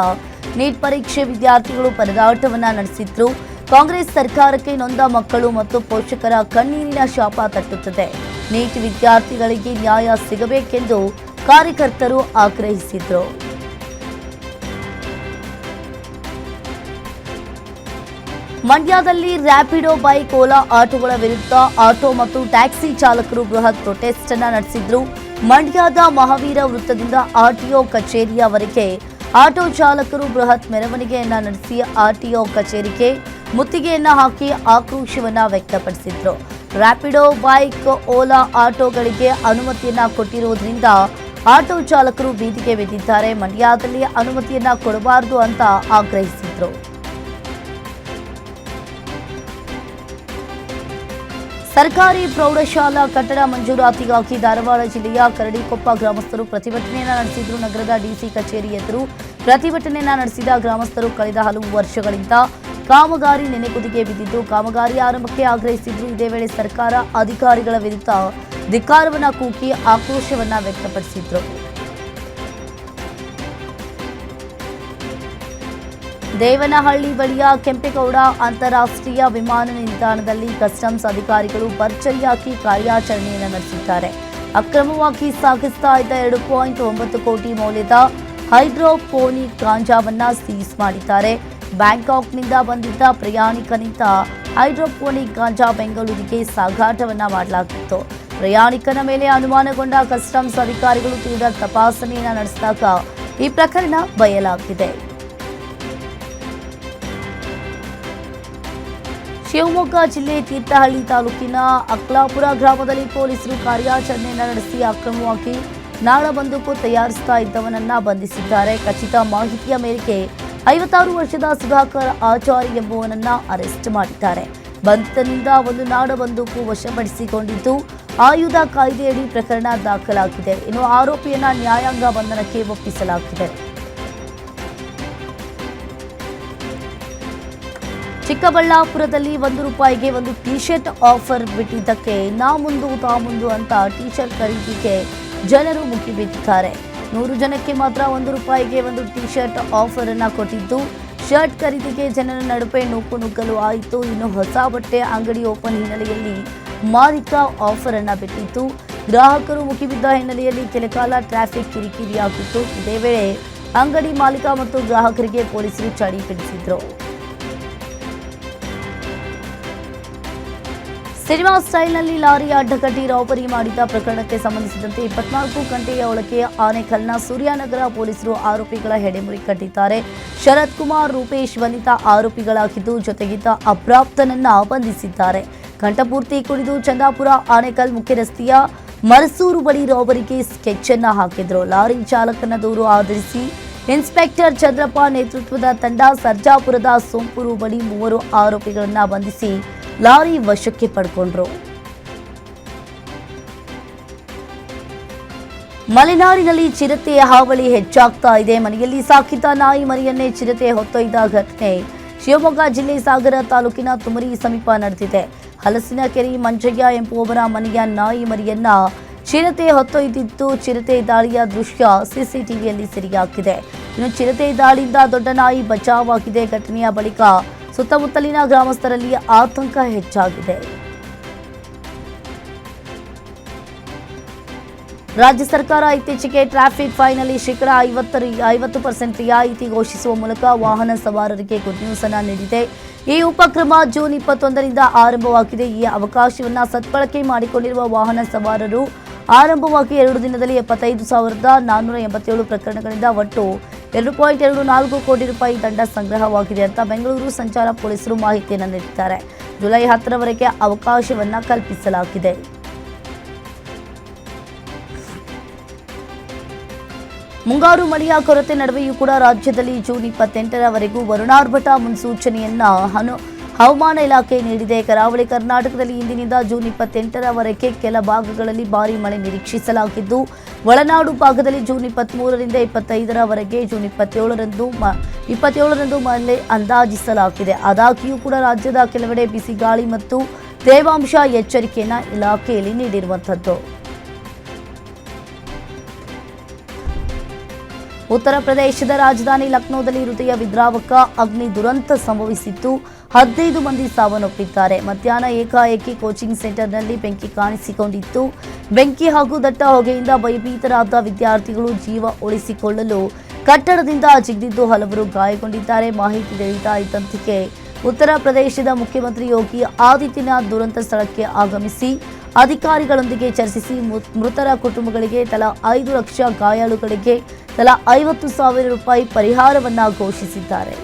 ನೀಟ್ ಪರೀಕ್ಷೆ ವಿದ್ಯಾರ್ಥಿಗಳು ಪರದಾಟವನ್ನ ನಡೆಸಿದ್ರು. ಕಾಂಗ್ರೆಸ್ ಸರ್ಕಾರಕ್ಕೆ ನೊಂದ ಮಕ್ಕಳು ಮತ್ತು ಪೋಷಕರ ಕಣ್ಣೀರಿನ ಶಾಪ ತಟ್ಟುತ್ತದೆ. ನೀಟ್ ವಿದ್ಯಾರ್ಥಿಗಳಿಗೆ ನ್ಯಾಯ ಸಿಗಬೇಕೆಂದು ಕಾರ್ಯಕರ್ತರು ಆಗ್ರಹಿಸಿದ್ರು. ಮಂಡ್ಯದಲ್ಲಿ ರ್ಯಾಪಿಡೋ ಬೈಕ್ ಓಲಾ ಆಟೋಗಳ ವಿರುದ್ಧ ಆಟೋ ಮತ್ತು ಟ್ಯಾಕ್ಸಿ ಚಾಲಕರು ಬೃಹತ್ ಪ್ರೊಟೆಸ್ಟ್ ಅನ್ನು ನಡೆಸಿದ್ರು. ಮಂಡ್ಯದ ಮಹಾವೀರ ವೃತ್ತದಿಂದ ಆರ್ಟಿಒ ಕಚೇರಿಯವರೆಗೆ ಆಟೋ ಚಾಲಕರು ಬೃಹತ್ ಮೆರವಣಿಗೆಯನ್ನ ನಡೆಸಿ ಆರ್ಟಿಒ ಕಚೇರಿಗೆ ಮುತ್ತಿಗೆಯನ್ನ ಹಾಕಿ ಆಕ್ರೋಶವನ್ನ ವ್ಯಕ್ತಪಡಿಸಿದ್ರು. ರ್ಯಾಪಿಡೋ ಬೈಕ್ ಓಲಾ ಆಟೋಗಳಿಗೆ ಅನುಮತಿಯನ್ನ ಕೊಟ್ಟಿರುವುದರಿಂದ ಆಟೋ ಚಾಲಕರು ಬೀದಿಗೆ ಬಿದ್ದಿದ್ದಾರೆ. ಮಂಡ್ಯದಲ್ಲಿ ಅನುಮತಿಯನ್ನ ಕೊಡಬಾರದು ಅಂತ ಆಗ್ರಹಿಸಿದ್ರು. ಸರ್ಕಾರಿ ಪ್ರೌಢಶಾಲಾ ಕಟ್ಟಡ ಮಂಜೂರಾತಿಗಾಗಿ ಧಾರವಾಡ ಜಿಲ್ಲೆಯ ಕರಡಿಕೊಪ್ಪ ಗ್ರಾಮಸ್ಥರು ಪ್ರತಿಭಟನೆಯನ್ನ ನಡೆಸಿದ್ರು. ನಗರದ ಡಿಸಿ ಕಚೇರಿ ಎದುರು ಪ್ರತಿಭಟನೆಯನ್ನ ನಡೆಸಿದ ಗ್ರಾಮಸ್ಥರು ಕಳೆದ ಹಲವು ವರ್ಷಗಳಿಂದ ಕಾಮಗಾರಿ ನೆನೆಗುದಿಗೆ ಬಿದ್ದಿದ್ದು ಕಾಮಗಾರಿ ಆರಂಭಕ್ಕೆ ಆಗ್ರಹಿಸಿದ್ರು. ಇದೇ ವೇಳೆ ಸರ್ಕಾರ ಅಧಿಕಾರಿಗಳ ವಿರುದ್ಧ ಧಿಕ್ಕಾರವನ್ನ ಕೂಗಿ ಆಕ್ರೋಶವನ್ನ ವ್ಯಕ್ತಪಡಿಸಿದ್ರು. ದೇವನಹಳ್ಳಿ ಬಳಿಯ ಕೆಂಪೇಗೌಡ ಅಂತಾರಾಷ್ಟ್ರೀಯ ವಿಮಾನ ನಿಲ್ದಾಣದಲ್ಲಿ ಕಸ್ಟಮ್ಸ್ ಅಧಿಕಾರಿಗಳು ಭರ್ಜರಿಯಾಗಿ ಕಾರ್ಯಾಚರಣೆಯನ್ನು ನಡೆಸಿದ್ದಾರೆ. ಅಕ್ರಮವಾಗಿ ಸಾಗಿಸ್ತಾ ಇದ್ದ 2.9 ಕೋಟಿ ಮೌಲ್ಯದ ಹೈಡ್ರೋಪೋನಿಕ್ ಗಾಂಜಾವನ್ನ ಸೀಸ್ ಮಾಡಿದ್ದಾರೆ. ಬ್ಯಾಂಕಾಕ್ನಿಂದ ಬಂದಿದ್ದ ಪ್ರಯಾಣಿಕನಿಂದ ಹೈಡ್ರೋಪೋನಿಕ್ ಗಾಂಜಾ ಬೆಂಗಳೂರಿಗೆ ಸಾಗಾಟವನ್ನ ಮಾಡಲಾಗಿತ್ತು. ಪ್ರಯಾಣಿಕನ ಮೇಲೆ ಅನುಮಾನಗೊಂಡ ಕಸ್ಟಮ್ಸ್ ಅಧಿಕಾರಿಗಳು ತೀವ್ರ ತಪಾಸಣೆಯನ್ನು ನಡೆಸಿದಾಗ ಈ ಪ್ರಕರಣ ಬಯಲಾಗಿದೆ. ಶಿವಮೊಗ್ಗ ಜಿಲ್ಲೆ ತೀರ್ಥಹಳ್ಳಿ ತಾಲೂಕಿನ ಅಕ್ಲಾಪುರ ಗ್ರಾಮದಲ್ಲಿ ಪೊಲೀಸರು ಕಾರ್ಯಾಚರಣೆಯನ್ನು ನಡೆಸಿ ಅಕ್ರಮವಾಗಿ ನಾಡ ಬಂದೂಕು ತಯಾರಿಸ್ತಾ ಇದ್ದವನನ್ನ ಬಂಧಿಸಿದ್ದಾರೆ. ಖಚಿತ ಮಾಹಿತಿಯ ಮೇರೆಗೆ 56 ವರ್ಷದ ಸುಧಾಕರ್ ಆಚಾರಿ ಎಂಬುವನನ್ನ ಅರೆಸ್ಟ್ ಮಾಡಿದ್ದಾರೆ. ಬಂಧಿತನಿಂದ ಒಂದು ನಾಡ ಬಂದೂಕು ವಶಪಡಿಸಿಕೊಂಡಿದ್ದು ಆಯುಧ ಕಾಯ್ದೆಯಡಿ ಪ್ರಕರಣ ದಾಖಲಾಗಿದೆ. ಇನ್ನು ಆರೋಪಿಯನ್ನ ನ್ಯಾಯಾಂಗ ಬಂಧನಕ್ಕೆ ಒಪ್ಪಿಸಲಾಗಿದೆ. ಚಿಕ್ಕಬಳ್ಳಾಪುರದಲ್ಲಿ ₹1ಗೆ ಒಂದು ಟಿ ಶರ್ಟ್ ಆಫರ್ ಬಿಟ್ಟಿದ್ದಕ್ಕೆ ನಾ ಮುಂದು ತಾ ಮುಂದು ಅಂತ ಟಿ ಶರ್ಟ್ ಖರೀದಿಗೆ ಜನರು ಮುಗಿಬಿದ್ದಿದ್ದಾರೆ. 100 ಜನಕ್ಕೆ ಮಾತ್ರ ₹1ಗೆ ಒಂದು ಟಿ ಶರ್ಟ್ ಆಫರ್ ಅನ್ನ ಕೊಟ್ಟಿದ್ದು ಶರ್ಟ್ ಖರೀದಿಗೆ ಜನರ ನಡುವೆ ನುಗ್ಗಲು ಆಯಿತು. ಇನ್ನು ಹೊಸ ಬಟ್ಟೆ ಅಂಗಡಿ ಓಪನ್ ಹಿನ್ನೆಲೆಯಲ್ಲಿ ಮಾಲೀಕ ಆಫರ್ ಅನ್ನ ಬಿಟ್ಟಿತ್ತು. ಗ್ರಾಹಕರು ಮುಗಿಬಿದ್ದ ಹಿನ್ನೆಲೆಯಲ್ಲಿ ಕೆಲಕಾಲ ಟ್ರಾಫಿಕ್ ಕಿರಿಕಿರಿಯಾಗಿತ್ತು. ಇದೇ ವೇಳೆ ಅಂಗಡಿ ಮಾಲೀಕ ಮತ್ತು ಗ್ರಾಹಕರಿಗೆ ಪೊಲೀಸರು ಚಳಿ ಬಿಡಿಸಿದ್ರು. ಸಿನಿಮಾ ಸ್ಟೈಲ್ನಲ್ಲಿ ಲಾರಿ ಅಡ್ಡಗಟ್ಟಿ ರಾಬರಿ ಮಾಡಿದ ಪ್ರಕರಣಕ್ಕೆ ಸಂಬಂಧಿಸಿದಂತೆ 24 ಗಂಟೆಯ ಒಳಗೆ ಆನೇಕಲ್ನ ಸೂರ್ಯನಗರ ಪೊಲೀಸರು ಆರೋಪಿಗಳ ಹೆಡೆಮುರಿ ಕಟ್ಟಿದ್ದಾರೆ. ಶರತ್ ಕುಮಾರ್, ರೂಪೇಶ್, ವನಿತಾ ಆರೋಪಿಗಳಾಗಿದ್ದು ಜೊತೆಗಿದ್ದ ಅಪ್ರಾಪ್ತನನ್ನ ಬಂಧಿಸಿದ್ದಾರೆ. ಕಂಠಪೂರ್ತಿ ಕುಡಿದು ಚಂದಾಪುರ ಆನೇಕಲ್ ಮುಖ್ಯ ರಸ್ತೆಯ ಮರಸೂರು ಬಳಿ ರಾಬರಿಗೆ ಸ್ಕೆಚ್ ಅನ್ನ ಹಾಕಿದ್ರು. ಲಾರಿ ಚಾಲಕನ ದೂರು ಆಧರಿಸಿ ಇನ್ಸ್ಪೆಕ್ಟರ್ ಚಂದ್ರಪ್ಪ ನೇತೃತ್ವದ ತಂಡ ಸರ್ಜಾಪುರದ ಸೋಂಪೂರು ಬಳಿ 3 ಆರೋಪಿಗಳನ್ನ ಬಂಧಿಸಿ ಲಾರಿ ವಶಕ್ಕೆ ಪಡ್ಕೊಂಡ್ರು. ಮಲೆನಾಡಿನಲ್ಲಿ ಚಿರತೆಯ ಹಾವಳಿ ಹೆಚ್ಚಾಗ್ತಾ ಇದೆ. ಮನೆಯಲ್ಲಿ ಸಾಕಿದ್ದ ನಾಯಿ ಮರಿಯನ್ನೇ ಚಿರತೆ ಹೊತ್ತೊಯ್ದ ಘಟನೆ ಶಿವಮೊಗ್ಗ ಜಿಲ್ಲೆ ಸಾಗರ ತಾಲೂಕಿನ ತುಮರಿ ಸಮೀಪ ನಡೆದಿದೆ. ಹಲಸಿನ ಕೆರೆ ಮಂಜಯ್ಯ ಎಂಬುವವರ ಮನೆಯ ನಾಯಿ ಮರಿಯನ್ನ ಚಿರತೆ ಹೊತ್ತೊಯ್ದಿದ್ದು ಚಿರತೆ ದಾಳಿಯ ದೃಶ್ಯ ಸಿಸಿಟಿವಿಯಲ್ಲಿ ಸೆರೆಯಾಗಿದೆ. ಇನ್ನು ಚಿರತೆ ದಾಳಿಯಿಂದ ದೊಡ್ಡ ನಾಯಿ ಬಚಾವಾಗಿದೆ. ಘಟನೆಯ ಬಳಿಕ ಸುತ್ತಮುತ್ತಲಿನ ಗ್ರಾಮಸ್ಥರಲ್ಲಿ ಆತಂಕ ಹೆಚ್ಚಾಗಿದೆ. ರಾಜ್ಯ ಸರ್ಕಾರ ಇತ್ತೀಚೆಗೆ ಟ್ರಾಫಿಕ್ ಫೈನಲ್ಲಿ ₹50% ರಿಯಾಯಿತಿ ಘೋಷಿಸುವ ಮೂಲಕ ವಾಹನ ಸವಾರರಿಗೆ ಗುಡ್ ನ್ಯೂಸ್ ಅನ್ನು ನೀಡಿದೆ. ಈ ಉಪಕ್ರಮ ಜೂನ್ 21ರಿಂದ ಆರಂಭವಾಗಿದೆ. ಈ ಅವಕಾಶವನ್ನು ಸದ್ಬಳಕೆ ಮಾಡಿಕೊಂಡಿರುವ ವಾಹನ ಸವಾರರು ಆರಂಭವಾಗಿ 2 ದಿನದಲ್ಲಿ 75,487 ಪ್ರಕರಣಗಳಿಂದ ಒಟ್ಟು ₹2.24 ಕೋಟಿ ದಂಡ ಸಂಗ್ರಹವಾಗಿದೆ ಅಂತ ಬೆಂಗಳೂರು ಸಂಚಾರ ಪೊಲೀಸರು ಮಾಹಿತಿಯನ್ನು ನೀಡಿದ್ದಾರೆ. ಜುಲೈ 10ರವರೆಗೆ ಅವಕಾಶವನ್ನು ಕಲ್ಪಿಸಲಾಗಿದೆ. ಮುಂಗಾರು ಮಳೆಯ ಕೊರತೆ ನಡುವೆಯೂ ಕೂಡ ರಾಜ್ಯದಲ್ಲಿ ಜೂನ್ 28ರವರೆಗೂ ವರುಣಾರ್ಭಟ ಮುನ್ಸೂಚನೆಯನ್ನ ಹವಾಮಾನ ಇಲಾಖೆ ನೀಡಿದೆ. ಕರಾವಳಿ ಕರ್ನಾಟಕದಲ್ಲಿ ಇಂದಿನಿಂದ ಜೂನ್ 28ರವರೆಗೆ ಕೆಲ ಭಾಗಗಳಲ್ಲಿ ಭಾರೀ ಮಳೆ ನಿರೀಕ್ಷಿಸಲಾಗಿದ್ದು ಒಳನಾಡು ಭಾಗದಲ್ಲಿ ಜೂನ್ 23ರಿಂದ 25ರವರೆಗೆ ಜೂನ್ 27ರಂದು ಮಳೆ ಅಂದಾಜಿಸಲಾಗಿದೆ. ಆದಾಗ್ಯೂ ಕೂಡ ರಾಜ್ಯದ ಕೆಲವೆಡೆ ಬಿಸಿ ಗಾಳಿ ಮತ್ತು ತೇವಾಂಶ ಎಚ್ಚರಿಕೆಯನ್ನು ಇಲಾಖೆಯಲ್ಲಿ ನೀಡಿರುವಂಥದ್ದು. ಉತ್ತರ ಪ್ರದೇಶದ ರಾಜಧಾನಿ ಲಕ್ನೋದಲ್ಲಿ ಹೃದಯ ವಿದ್ರಾವಕ ಅಗ್ನಿ ದುರಂತ ಸಂಭವಿಸಿದ್ದು 15 ಮಂದಿ ಸಾವನ್ನಪ್ಪಿದ್ದಾರೆ. ಮಧ್ಯಾಹ್ನ ಏಕಾಏಕಿ ಕೋಚಿಂಗ್ ಸೆಂಟರ್ನಲ್ಲಿ ಬೆಂಕಿ ಕಾಣಿಸಿಕೊಂಡಿತ್ತು. ಬೆಂಕಿ ಹಾಗೂ ದಟ್ಟ ಹೊಗೆಯಿಂದ ಭಯಭೀತರಾದ ವಿದ್ಯಾರ್ಥಿಗಳು ಜೀವ ಉಳಿಸಿಕೊಳ್ಳಲು ಕಟ್ಟಡದಿಂದ ಜಿಗಿದಿದ್ದು ಹಲವರು ಗಾಯಗೊಂಡಿದ್ದಾರೆ. ಮಾಹಿತಿ ತಿಳಿಯುತ್ತಾ ಇದ್ದಂತೆಯೇ ಉತ್ತರ ಪ್ರದೇಶದ ಮುಖ್ಯಮಂತ್ರಿ ಯೋಗಿ ಆದಿತ್ಯನಾಥ್ ದುರಂತ ಸ್ಥಳಕ್ಕೆ ಆಗಮಿಸಿ ಅಧಿಕಾರಿಗಳೊಂದಿಗೆ ಚರ್ಚಿಸಿ ಮೃತರ ಕುಟುಂಬಗಳಿಗೆ ತಲಾ 5 ಲಕ್ಷ, ಗಾಯಾಳುಗಳಿಗೆ ತಲಾ ₹50,000 ಪರಿಹಾರವನ್ನು ಘೋಷಿಸಿದ್ದಾರೆ.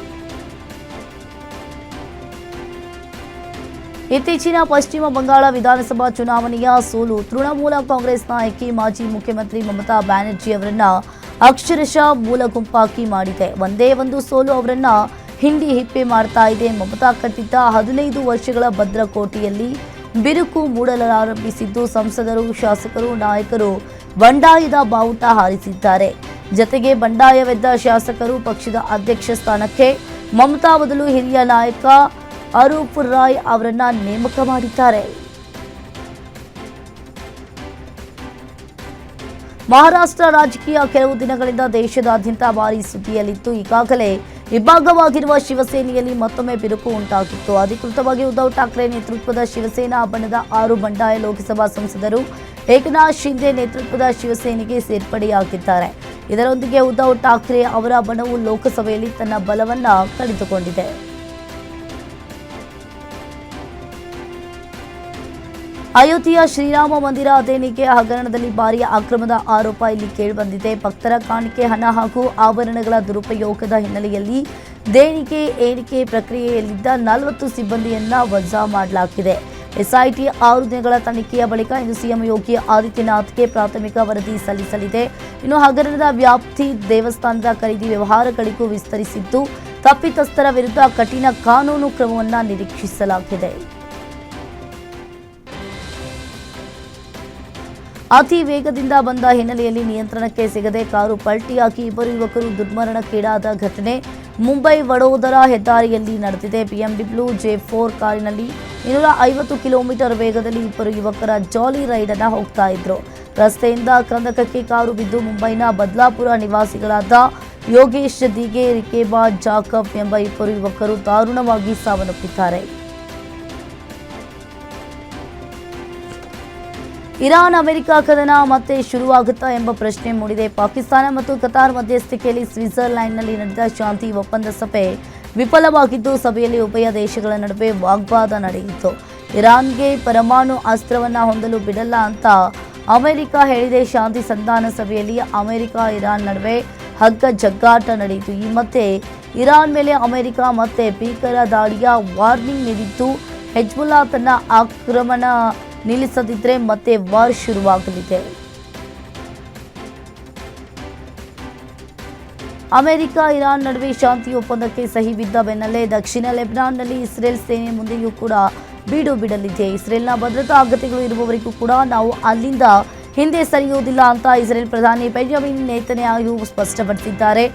ಇತ್ತೀಚಿನ ಪಶ್ಚಿಮ ಬಂಗಾಳ ವಿಧಾನಸಭಾ ಚುನಾವಣೆಯ ಸೋಲು ತೃಣಮೂಲ ಕಾಂಗ್ರೆಸ್ ನಾಯಕಿ ಮಾಜಿ ಮುಖ್ಯಮಂತ್ರಿ ಮಮತಾ ಬ್ಯಾನರ್ಜಿ ಅವರನ್ನ ಅಕ್ಷರಶಃ ಮೂಲ ಗುಂಪಾಕಿ ಮಾಡಿದೆ. ಒಂದೇ ಒಂದು ಸೋಲು ಅವರನ್ನ ಹಿಂಡಿ ಹಿಪ್ಪೆ ಮಾಡ್ತಾ ಇದೆ. ಮಮತಾ ಕಟ್ಟಿದ್ದ 15 ವರ್ಷಗಳ ಭದ್ರಕೋಟೆಯಲ್ಲಿ ಬಿರುಕು ಮೂಡಲಾರಂಭಿಸಿದ್ದು, ಸಂಸದರು, ಶಾಸಕರು, ನಾಯಕರು ಬಂಡಾಯದ ಬಾವುಟ ಹಾರಿಸಿದ್ದಾರೆ. ಜತೆಗೆ ಬಂಡಾಯವೆದ್ದ ಶಾಸಕರು ಪಕ್ಷದ ಅಧ್ಯಕ್ಷ ಸ್ಥಾನಕ್ಕೆ ಮಮತಾ ಬದಲು ಹಿರಿಯ ನಾಯಕ ಅರೂಪ್ ರಾಯ್ ಅವರನ್ನ ನೇಮಕ ಮಾಡಿದ್ದಾರೆ. ಮಹಾರಾಷ್ಟ್ರ ರಾಜಕೀಯ ಕೆಲವು ದಿನಗಳಿಂದ ದೇಶದಾದ್ಯಂತ ಭಾರೀ ಸುದ್ದಿಯಲ್ಲಿತ್ತು. ಈಗಾಗಲೇ ಇಬ್ಬಾಗವಾಗಿರುವ ಶಿವಸೇನೆಯಲ್ಲಿ ಮತ್ತೊಮ್ಮೆ ಬಿರುಕು ಉಂಟಾಗಿತ್ತು. ಅಧಿಕೃತವಾಗಿ ಉದ್ಧವ್ ಠಾಕ್ರೆ ನೇತೃತ್ವದ ಶಿವಸೇನಾ ಬಣದ 6 ಬಂಡಾಯ ಲೋಕಸಭಾ ಸಂಸದರು ಏಕನಾಥ್ ಶಿಂದೆ ನೇತೃತ್ವದ ಶಿವಸೇನೆಗೆ ಸೇರ್ಪಡೆಯಾಗಿದ್ದಾರೆ. ಇದರೊಂದಿಗೆ ಉದ್ಧವ್ ಠಾಕ್ರೆ ಅವರ ಬಣವು ಲೋಕಸಭೆಯಲ್ಲಿ ತನ್ನ ಬಲವನ್ನ ಕಳೆದುಕೊಂಡಿದೆ. ಅಯೋಧ್ಯೆಯ ಶ್ರೀರಾಮ ಮಂದಿರ ದೇಣಿಗೆ ಹಗರಣದಲ್ಲಿ ಭಾರೀ ಅಕ್ರಮದ ಆರೋಪ ಇಲ್ಲಿ ಕೇಳಿಬಂದಿದೆ. ಭಕ್ತರ ಕಾಣಿಕೆ ಹಣ ಹಾಗೂ ಆಭರಣಗಳ ದುರುಪಯೋಗದ ಹಿನ್ನೆಲೆಯಲ್ಲಿ ದೇಣಿಗೆ ಏರಿಕೆ ಪ್ರಕ್ರಿಯೆಯಲ್ಲಿದ್ದ 40 ಸಿಬ್ಬಂದಿಯನ್ನ ವಜಾ ಮಾಡಲಾಗಿದೆ. ಎಸ್ಐಟಿ 6 ದಿನಗಳ ತನಿಖೆಯ ಬಳಿಕ ಇಂದು ಸಿಎಂ ಯೋಗಿ ಆದಿತ್ಯನಾಥ್ಗೆ ಪ್ರಾಥಮಿಕ ವರದಿ ಸಲ್ಲಿಸಲಿದೆ. ಇನ್ನು ಹಗರಣದ ವ್ಯಾಪ್ತಿ ದೇವಸ್ಥಾನದ ಖರೀದಿ ವ್ಯವಹಾರಗಳಿಗೂ ವಿಸ್ತರಿಸಿದ್ದು, ತಪ್ಪಿತಸ್ಥರ ವಿರುದ್ಧ ಕಠಿಣ ಕಾನೂನು ಕ್ರಮವನ್ನು ನಿರೀಕ್ಷಿಸಲಾಗಿದೆ. ಅತಿ ವೇಗದಿಂದ ಬಂದ ಹಿನ್ನೆಲೆಯಲ್ಲಿ ನಿಯಂತ್ರಣಕ್ಕೆ ಸಿಗದೆ ಕಾರು ಪಲ್ಟಿಯಾಗಿ 2 ಯುವಕರು ದುರ್ಮರಣಕ್ಕೀಡಾದ ಘಟನೆ ಮುಂಬೈ ವಡೋದರಾ ಹೆದ್ದಾರಿಯಲ್ಲಿ ನಡೆದಿದೆ. BMW J4 ಕಾರಿನಲ್ಲಿ 250 ಕಿಲೋಮೀಟರ್ ವೇಗದಲ್ಲಿ 2 ಯುವಕರ ಜಾಲಿ ರೈಡ್ ಅನ್ನು ಹೋಗ್ತಾ ಇದ್ರು. ರಸ್ತೆಯಿಂದ ಕಂದಕಕ್ಕೆ ಕಾರು ಬಿದ್ದು ಮುಂಬೈನ ಬದ್ಲಾಪುರ ನಿವಾಸಿಗಳಾದ ಯೋಗೇಶ್ ದಿಗೆ, ರಿಕೇಬಾ ಜಾಕಬ್ ಎಂಬ 2 ಯುವಕರು ದಾರುಣವಾಗಿ ಸಾವನ್ನಪ್ಪಿದ್ದಾರೆ. ಇರಾನ್ ಅಮೆರಿಕ ಕದನ ಮತ್ತೆ ಶುರುವಾಗುತ್ತಾ ಎಂಬ ಪ್ರಶ್ನೆ ಮೂಡಿದೆ. ಪಾಕಿಸ್ತಾನ ಮತ್ತು ಕತಾರ್ ಮಧ್ಯಸ್ಥಿಕೆಯಲ್ಲಿ ಸ್ವಿಟ್ಜರ್ಲೆಂಡ್ನಲ್ಲಿ ನಡೆದ ಶಾಂತಿ ಒಪ್ಪಂದ ಸಭೆ ವಿಫಲವಾಗಿದ್ದು, ಸಭೆಯಲ್ಲಿ ಉಭಯ ದೇಶಗಳ ನಡುವೆ ವಾಗ್ವಾದ ನಡೆಯಿತು. ಇರಾನ್ಗೆ ಪರಮಾಣು ಅಸ್ತ್ರವನ್ನ ಹೊಂದಲು ಬಿಡಲ್ಲ ಅಂತ ಅಮೆರಿಕ ಹೇಳಿದೆ. ಶಾಂತಿ ಸಂಧಾನ ಸಭೆಯಲ್ಲಿ ಅಮೆರಿಕ ಇರಾನ್ ನಡುವೆ ಹಗ್ಗ ಜಗ್ಗಾಟ ನಡೆಯಿತು. ಈ ಮಧ್ಯೆ ಇರಾನ್ ಮೇಲೆ ಅಮೆರಿಕ ಮತ್ತೆ ಭೀಕರ ದಾಳಿಯ ವಾರ್ನಿಂಗ್ ನೀಡಿದ್ದು, ಹೆಜ್ಬುಲ್ಲಾ ತನ್ನ ಆಕ್ರಮಣ ನಿಲ್ಲಿಸದಿದ್ರೆ ಮತ್ತೆ ವಾರ್ ಶುರುವಾಗಲಿದೆ. ಅಮೆರಿಕ ಇರಾನ್ ನಡುವೆ ಶಾಂತಿ ಒಪ್ಪಂದಕ್ಕೆ ಸಹಿ ಬಿದ್ದ ಬೆನ್ನಲ್ಲೇ ದಕ್ಷಿಣ ಲೆಬನಾನ್ನಲ್ಲಿ ಇಸ್ರೇಲ್ ಸೇನೆ ಮುಂದೆಯೂ ಕೂಡ ಬೀಡು ಬಿಡಲಿದೆ. ಇಸ್ರೇಲ್ನ ಭದ್ರತಾ ಅಗತ್ಯಗಳು ಇರುವವರೆಗೂ ಕೂಡ ನಾವು ಅಲ್ಲಿಂದ ಹಿಂದೆ ಸರಿಯುವುದಿಲ್ಲ ಅಂತ ಇಸ್ರೇಲ್ ಪ್ರಧಾನಿ ಬೆಂಜಮಿನ್ ನೇತನ್ಯಾಹು ಸ್ಪಷ್ಟಪಡಿಸಿದ್ದಾರೆ.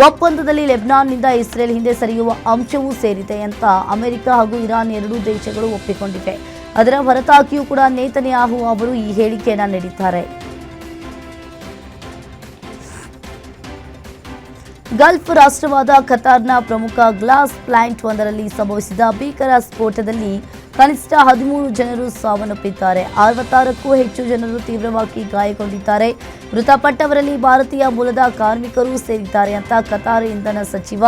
ಒಪ್ಪಂದದಲ್ಲಿ ಲೆಬನಾನ್ನಿಂದ ಇಸ್ರೇಲ್ ಹಿಂದೆ ಸರಿಯುವ ಅಂಶವೂ ಸೇರಿದೆ ಅಂತ ಅಮೆರಿಕ ಹಾಗೂ ಇರಾನ್ ಎರಡೂ ದೇಶಗಳು ಒಪ್ಪಿಕೊಂಡಿವೆ. ಅದರ ಹೊರತಾಗಿಯೂ ಕೂಡ ನೇತನ್ಯಾಹು ಅವರು ಈ ಹೇಳಿಕೆಯನ್ನು ನೀಡಿದ್ದಾರೆ. ಗಲ್ಫ್ ರಾಷ್ಟ್ರವಾದ ಕತಾರ್ನ ಪ್ರಮುಖ ಗ್ಲಾಸ್ ಪ್ಲಾಂಟ್ ಒಂದರಲ್ಲಿ ಸಂಭವಿಸಿದ ಭೀಕರ ಸ್ಫೋಟದಲ್ಲಿ ಕನಿಷ್ಠ 13 ಜನರು ಸಾವನ್ನಪ್ಪಿದ್ದಾರೆ. 66ಕ್ಕೂ ಹೆಚ್ಚು ಜನರು ತೀವ್ರವಾಗಿ ಗಾಯಗೊಂಡಿದ್ದಾರೆ. ಮೃತಪಟ್ಟವರಲ್ಲಿ ಭಾರತೀಯ ಮೂಲದ ಕಾರ್ಮಿಕರು ಸೇರಿದ್ದಾರೆ ಅಂತ ಕತಾರ್ ಇಂಧನ ಸಚಿವ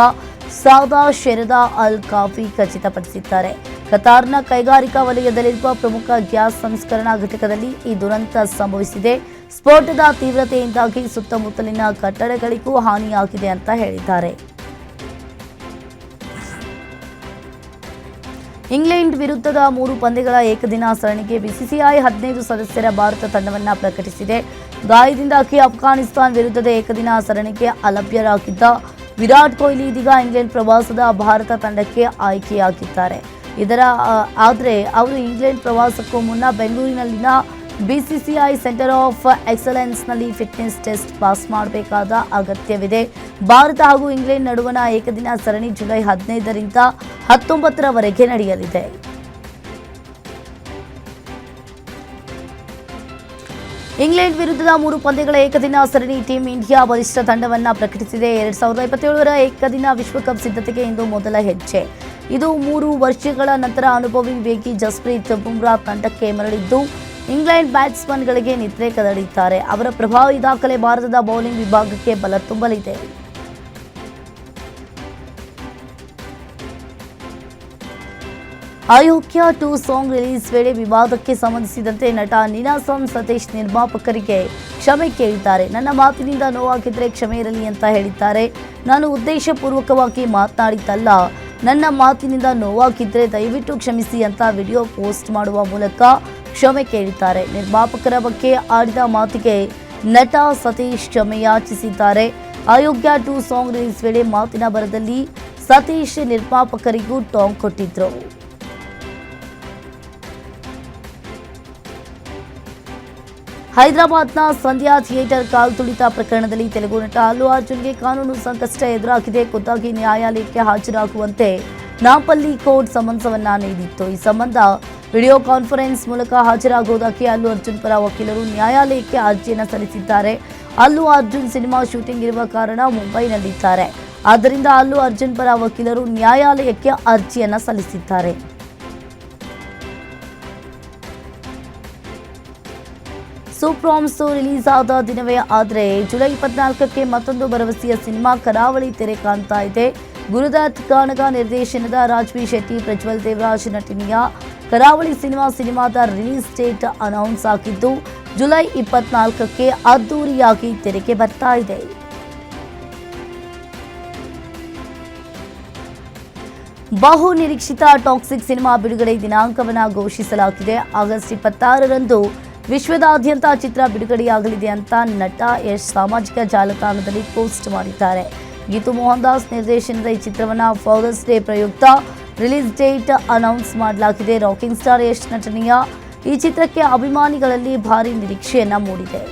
ಸಾದಾ ಶೆರದಾ ಅಲ್ ಕಾಫಿ ಖಚಿತಪಡಿಸಿದ್ದಾರೆ. ಕತಾರ್ನ ಕೈಗಾರಿಕಾ ವಲಯದಲ್ಲಿರುವ ಪ್ರಮುಖ ಗ್ಯಾಸ್ ಸಂಸ್ಕರಣಾ ಘಟಕದಲ್ಲಿ ಈ ದುರಂತ ಸಂಭವಿಸಿದೆ. ಸ್ಫೋಟದ ತೀವ್ರತೆಯಿಂದಾಗಿ ಸುತ್ತಮುತ್ತಲಿನ ಕಟ್ಟಡಗಳಿಗೂ ಹಾನಿಯಾಗಿದೆ ಅಂತ ಹೇಳಿದ್ದಾರೆ. ಇಂಗ್ಲೆಂಡ್ ವಿರುದ್ಧದ 3 ಪಂದ್ಯಗಳ ಏಕದಿನ ಸರಣಿಗೆ ಬಿಸಿಸಿಐ 15 ಸದಸ್ಯರ ಭಾರತ ತಂಡವನ್ನು ಪ್ರಕಟಿಸಿದೆ. ಗಾಯದಿಂದಾಗಿ ಅಫ್ಘಾನಿಸ್ತಾನ ವಿರುದ್ಧದ ಏಕದಿನ ಸರಣಿಗೆ ಅಲಭ್ಯರಾಗಿದ್ದ ವಿರಾಟ್ ಕೊಹ್ಲಿ ಇದೀಗ ಇಂಗ್ಲೆಂಡ್ ಪ್ರವಾಸದ ಭಾರತ ತಂಡಕ್ಕೆ ಆಯ್ಕೆಯಾಗಿದ್ದಾರೆ. ಆದರೆ ಅವರು ಇಂಗ್ಲೆಂಡ್ ಪ್ರವಾಸಕ್ಕೂ ಮುನ್ನ ಬೆಂಗಳೂರಿನಲ್ಲಿನ ಬಿಸಿಸಿಐ ಸೆಂಟರ್ ಆಫ್ ಎಕ್ಸಲೆನ್ಸ್ನಲ್ಲಿ ಫಿಟ್ನೆಸ್ ಟೆಸ್ಟ್ ಪಾಸ್ ಮಾಡಬೇಕಾದ ಅಗತ್ಯವಿದೆ. ಭಾರತ ಹಾಗೂ ಇಂಗ್ಲೆಂಡ್ ನಡುವಣ ಏಕದಿನ ಸರಣಿ ಜುಲೈ 15ರಿಂದ 19ರವರೆಗೆ ನಡೆಯಲಿದೆ. ಇಂಗ್ಲೆಂಡ್ ವಿರುದ್ಧದ 3 ಪಂದ್ಯಗಳ ಏಕದಿನ ಸರಣಿ ಟೀಂ ಇಂಡಿಯಾ ಬಲಿಷ್ಠ ತಂಡವನ್ನು ಪ್ರಕಟಿಸಿದೆ. 2027ರ ಏಕದಿನ ವಿಶ್ವಕಪ್ ಸಿದ್ಧತೆಗೆ ಇಂದು ಮೊದಲ ಹೆಜ್ಜೆ. ಇದು 3 ವರ್ಷಗಳ ನಂತರ ಅನುಭವಿ ವೇಗಿ ಜಸ್ಪ್ರೀತ್ ಬುಮ್ರಾ ತಂಡಕ್ಕೆ ಮರಳಿದ್ದು, ಇಂಗ್ಲೆಂಡ್ ಬ್ಯಾಟ್ಸ್ಮನ್ಗಳಿಗೆ ನಿದ್ರೆ ಕದಡಿದ್ದಾರೆ. ಅವರ ಪ್ರಭಾವಿ ದಾಖಲೆ ಭಾರತದ ಬೌಲಿಂಗ್ ವಿಭಾಗಕ್ಕೆ ಬಲ ತುಂಬಲಿದೆ. ಅಯೋಗ್ಯ 2 ಸಾಂಗ್ ರಿಲೀಸ್ ವೇಳೆ ವಿವಾದಕ್ಕೆ ಸಂಬಂಧಿಸಿದಂತೆ ನಟ ನೀನಾಸಂ ಸತೀಶ್ ನಿರ್ಮಾಪಕರಿಗೆ ಕ್ಷಮೆ ಕೇಳಿದ್ದಾರೆ. ನನ್ನ ಮಾತಿನಿಂದ ನೋವಾಗಿದ್ರೆ ಕ್ಷಮೆ ಇರಲಿ ಅಂತ ಹೇಳಿದ್ದಾರೆ. ನಾನು ಉದ್ದೇಶಪೂರ್ವಕವಾಗಿ ಮಾತನಾಡಿದ್ದಲ್ಲ. ನನ್ನ ಮಾತಿನಿಂದ ನೋವಾಗಿದ್ರೆ ದಯವಿಟ್ಟು ಕ್ಷಮಿಸಿ ಅಂತ ವಿಡಿಯೋ ಪೋಸ್ಟ್ ಮಾಡುವ ಮೂಲಕ ಕ್ಷಮೆ ಕೇಳಿದ್ದಾರೆ. ನಿರ್ಮಾಪಕರ ಬಗ್ಗೆ ಆಡಿದ ಮಾತಿಗೆ ನಟ ಸತೀಶ್ ಕ್ಷಮೆ ಯಾಚಿಸಿದ್ದಾರೆ. ಅಯೋಗ್ಯ 2 ಸಾಂಗ್ ರಿಲೀಸ್ ವೇಳೆ ಮಾತಿನ ಬರದಲ್ಲಿ ಸತೀಶ್ ನಿರ್ಮಾಪಕರಿಗೂ ಟಾಂಗ್ ಕೊಟ್ಟಿದ್ರು. ಹೈದರಾಬಾದ್ನ ಸಂಧ್ಯಾ ಥಿಯೇಟರ್ ಕಾಲ್ತುಳಿತ ಪ್ರಕರಣದಲ್ಲಿ ತೆಲುಗು ನಟ ಅಲ್ಲು ಅರ್ಜುನ್ಗೆ ಕಾನೂನು ಸಂಕಷ್ಟ ಎದುರಾಗಿದೆ. ಖುದ್ದಾಗಿ ನ್ಯಾಯಾಲಯಕ್ಕೆ ಹಾಜರಾಗುವಂತೆ ನಾಪಲ್ಲಿ ಕೋರ್ಟ್ ಸಮನ್ಸವನ್ನ ನೀಡಿತ್ತು. ಈ ಸಂಬಂಧ ವಿಡಿಯೋ ಕಾನ್ಫರೆನ್ಸ್ ಮೂಲಕ ಹಾಜರಾಗುವುದಕ್ಕೆ ಅಲ್ಲು ಅರ್ಜುನ್ ಪರ ವಕೀಲರು ನ್ಯಾಯಾಲಯಕ್ಕೆ ಅರ್ಜಿಯನ್ನು ಸಲ್ಲಿಸಿದ್ದಾರೆ. ಅಲ್ಲು ಅರ್ಜುನ್ ಸಿನಿಮಾ ಶೂಟಿಂಗ್ ಇರುವ ಕಾರಣ ಮುಂಬೈನಲ್ಲಿದ್ದಾರೆ. ಆದ್ದರಿಂದ ಅಲ್ಲು ಅರ್ಜುನ್ ಪರ ವಕೀಲರು ನ್ಯಾಯಾಲಯಕ್ಕೆ ಅರ್ಜಿಯನ್ನು ಸಲ್ಲಿಸಿದ್ದಾರೆ. ಸೂಪ್ರಾಮ್ಸ್ ರಿಲೀಸ್ ಆದ ದಿನವೇ ಆದರೆ ಜುಲೈ 24ಕ್ಕೆ ಮತ್ತೊಂದು ಭರವಸೆಯ ಸಿನಿಮಾ ಕರಾವಳಿ ತೆರೆ ಕಾಣ್ತಾ ಇದೆ. ಗುರುದತ್ ಕಾನಗ ನಿರ್ದೇಶನದ ರಾಜ್ವಿ ಶೆಟ್ಟಿ, ಪ್ರಜ್ವಲ್ ದೇವರಾಜ್ ನಟನೆಯ ಕರಾವಳಿ ಸಿನಿಮಾದ ರಿಲೀಸ್ ಡೇಟ್ ಅನೌನ್ಸ್ ಆಗಿದ್ದು ಜುಲೈ 24ಕ್ಕೆ ಅದ್ದೂರಿಯಾಗಿ ತೆರೆಗೆ ಬರ್ತಾ ಇದೆ. ಬಹು ನಿರೀಕ್ಷಿತ ಟಾಕ್ಸಿಕ್ ಸಿನಿಮಾ ಬಿಡುಗಡೆ ದಿನಾಂಕವನ್ನು ಘೋಷಿಸಲಾಗಿದೆ. ಆಗಸ್ಟ್ 26ರಂದು ವಿಶ್ವದಾದ್ಯಂತ ಚಿತ್ರ ಬಿಡುಗಡೆಯಾಗಲಿದೆ ಅಂತ ನಟ ಯಶ್ ಸಾಮಾಜಿಕ ಜಾಲತಾಣದಲ್ಲಿ ಪೋಸ್ಟ್ ಮಾಡಿದ್ದಾರೆ. ಗೀತು ಮೋಹನ್ ದಾಸ್ ನಿರ್ದೇಶನದ ಈ ಚಿತ್ರವನ್ನು ಫಾದರ್ಸ್ ಡೇ ಪ್ರಯುಕ್ತ ರಿಲೀಸ್ ಡೇಟ್ ಅನೌನ್ಸ್ ಮಾಡಲಾಗಿದೆ. ರಾಕಿಂಗ್ ಸ್ಟಾರ್ ಯಶ್ ನಟನೆಯ ಈ ಚಿತ್ರಕ್ಕೆ ಅಭಿಮಾನಿಗಳಲ್ಲಿ ಭಾರಿ ನಿರೀಕ್ಷೆಯನ್ನ ಮೂಡಿದೆ.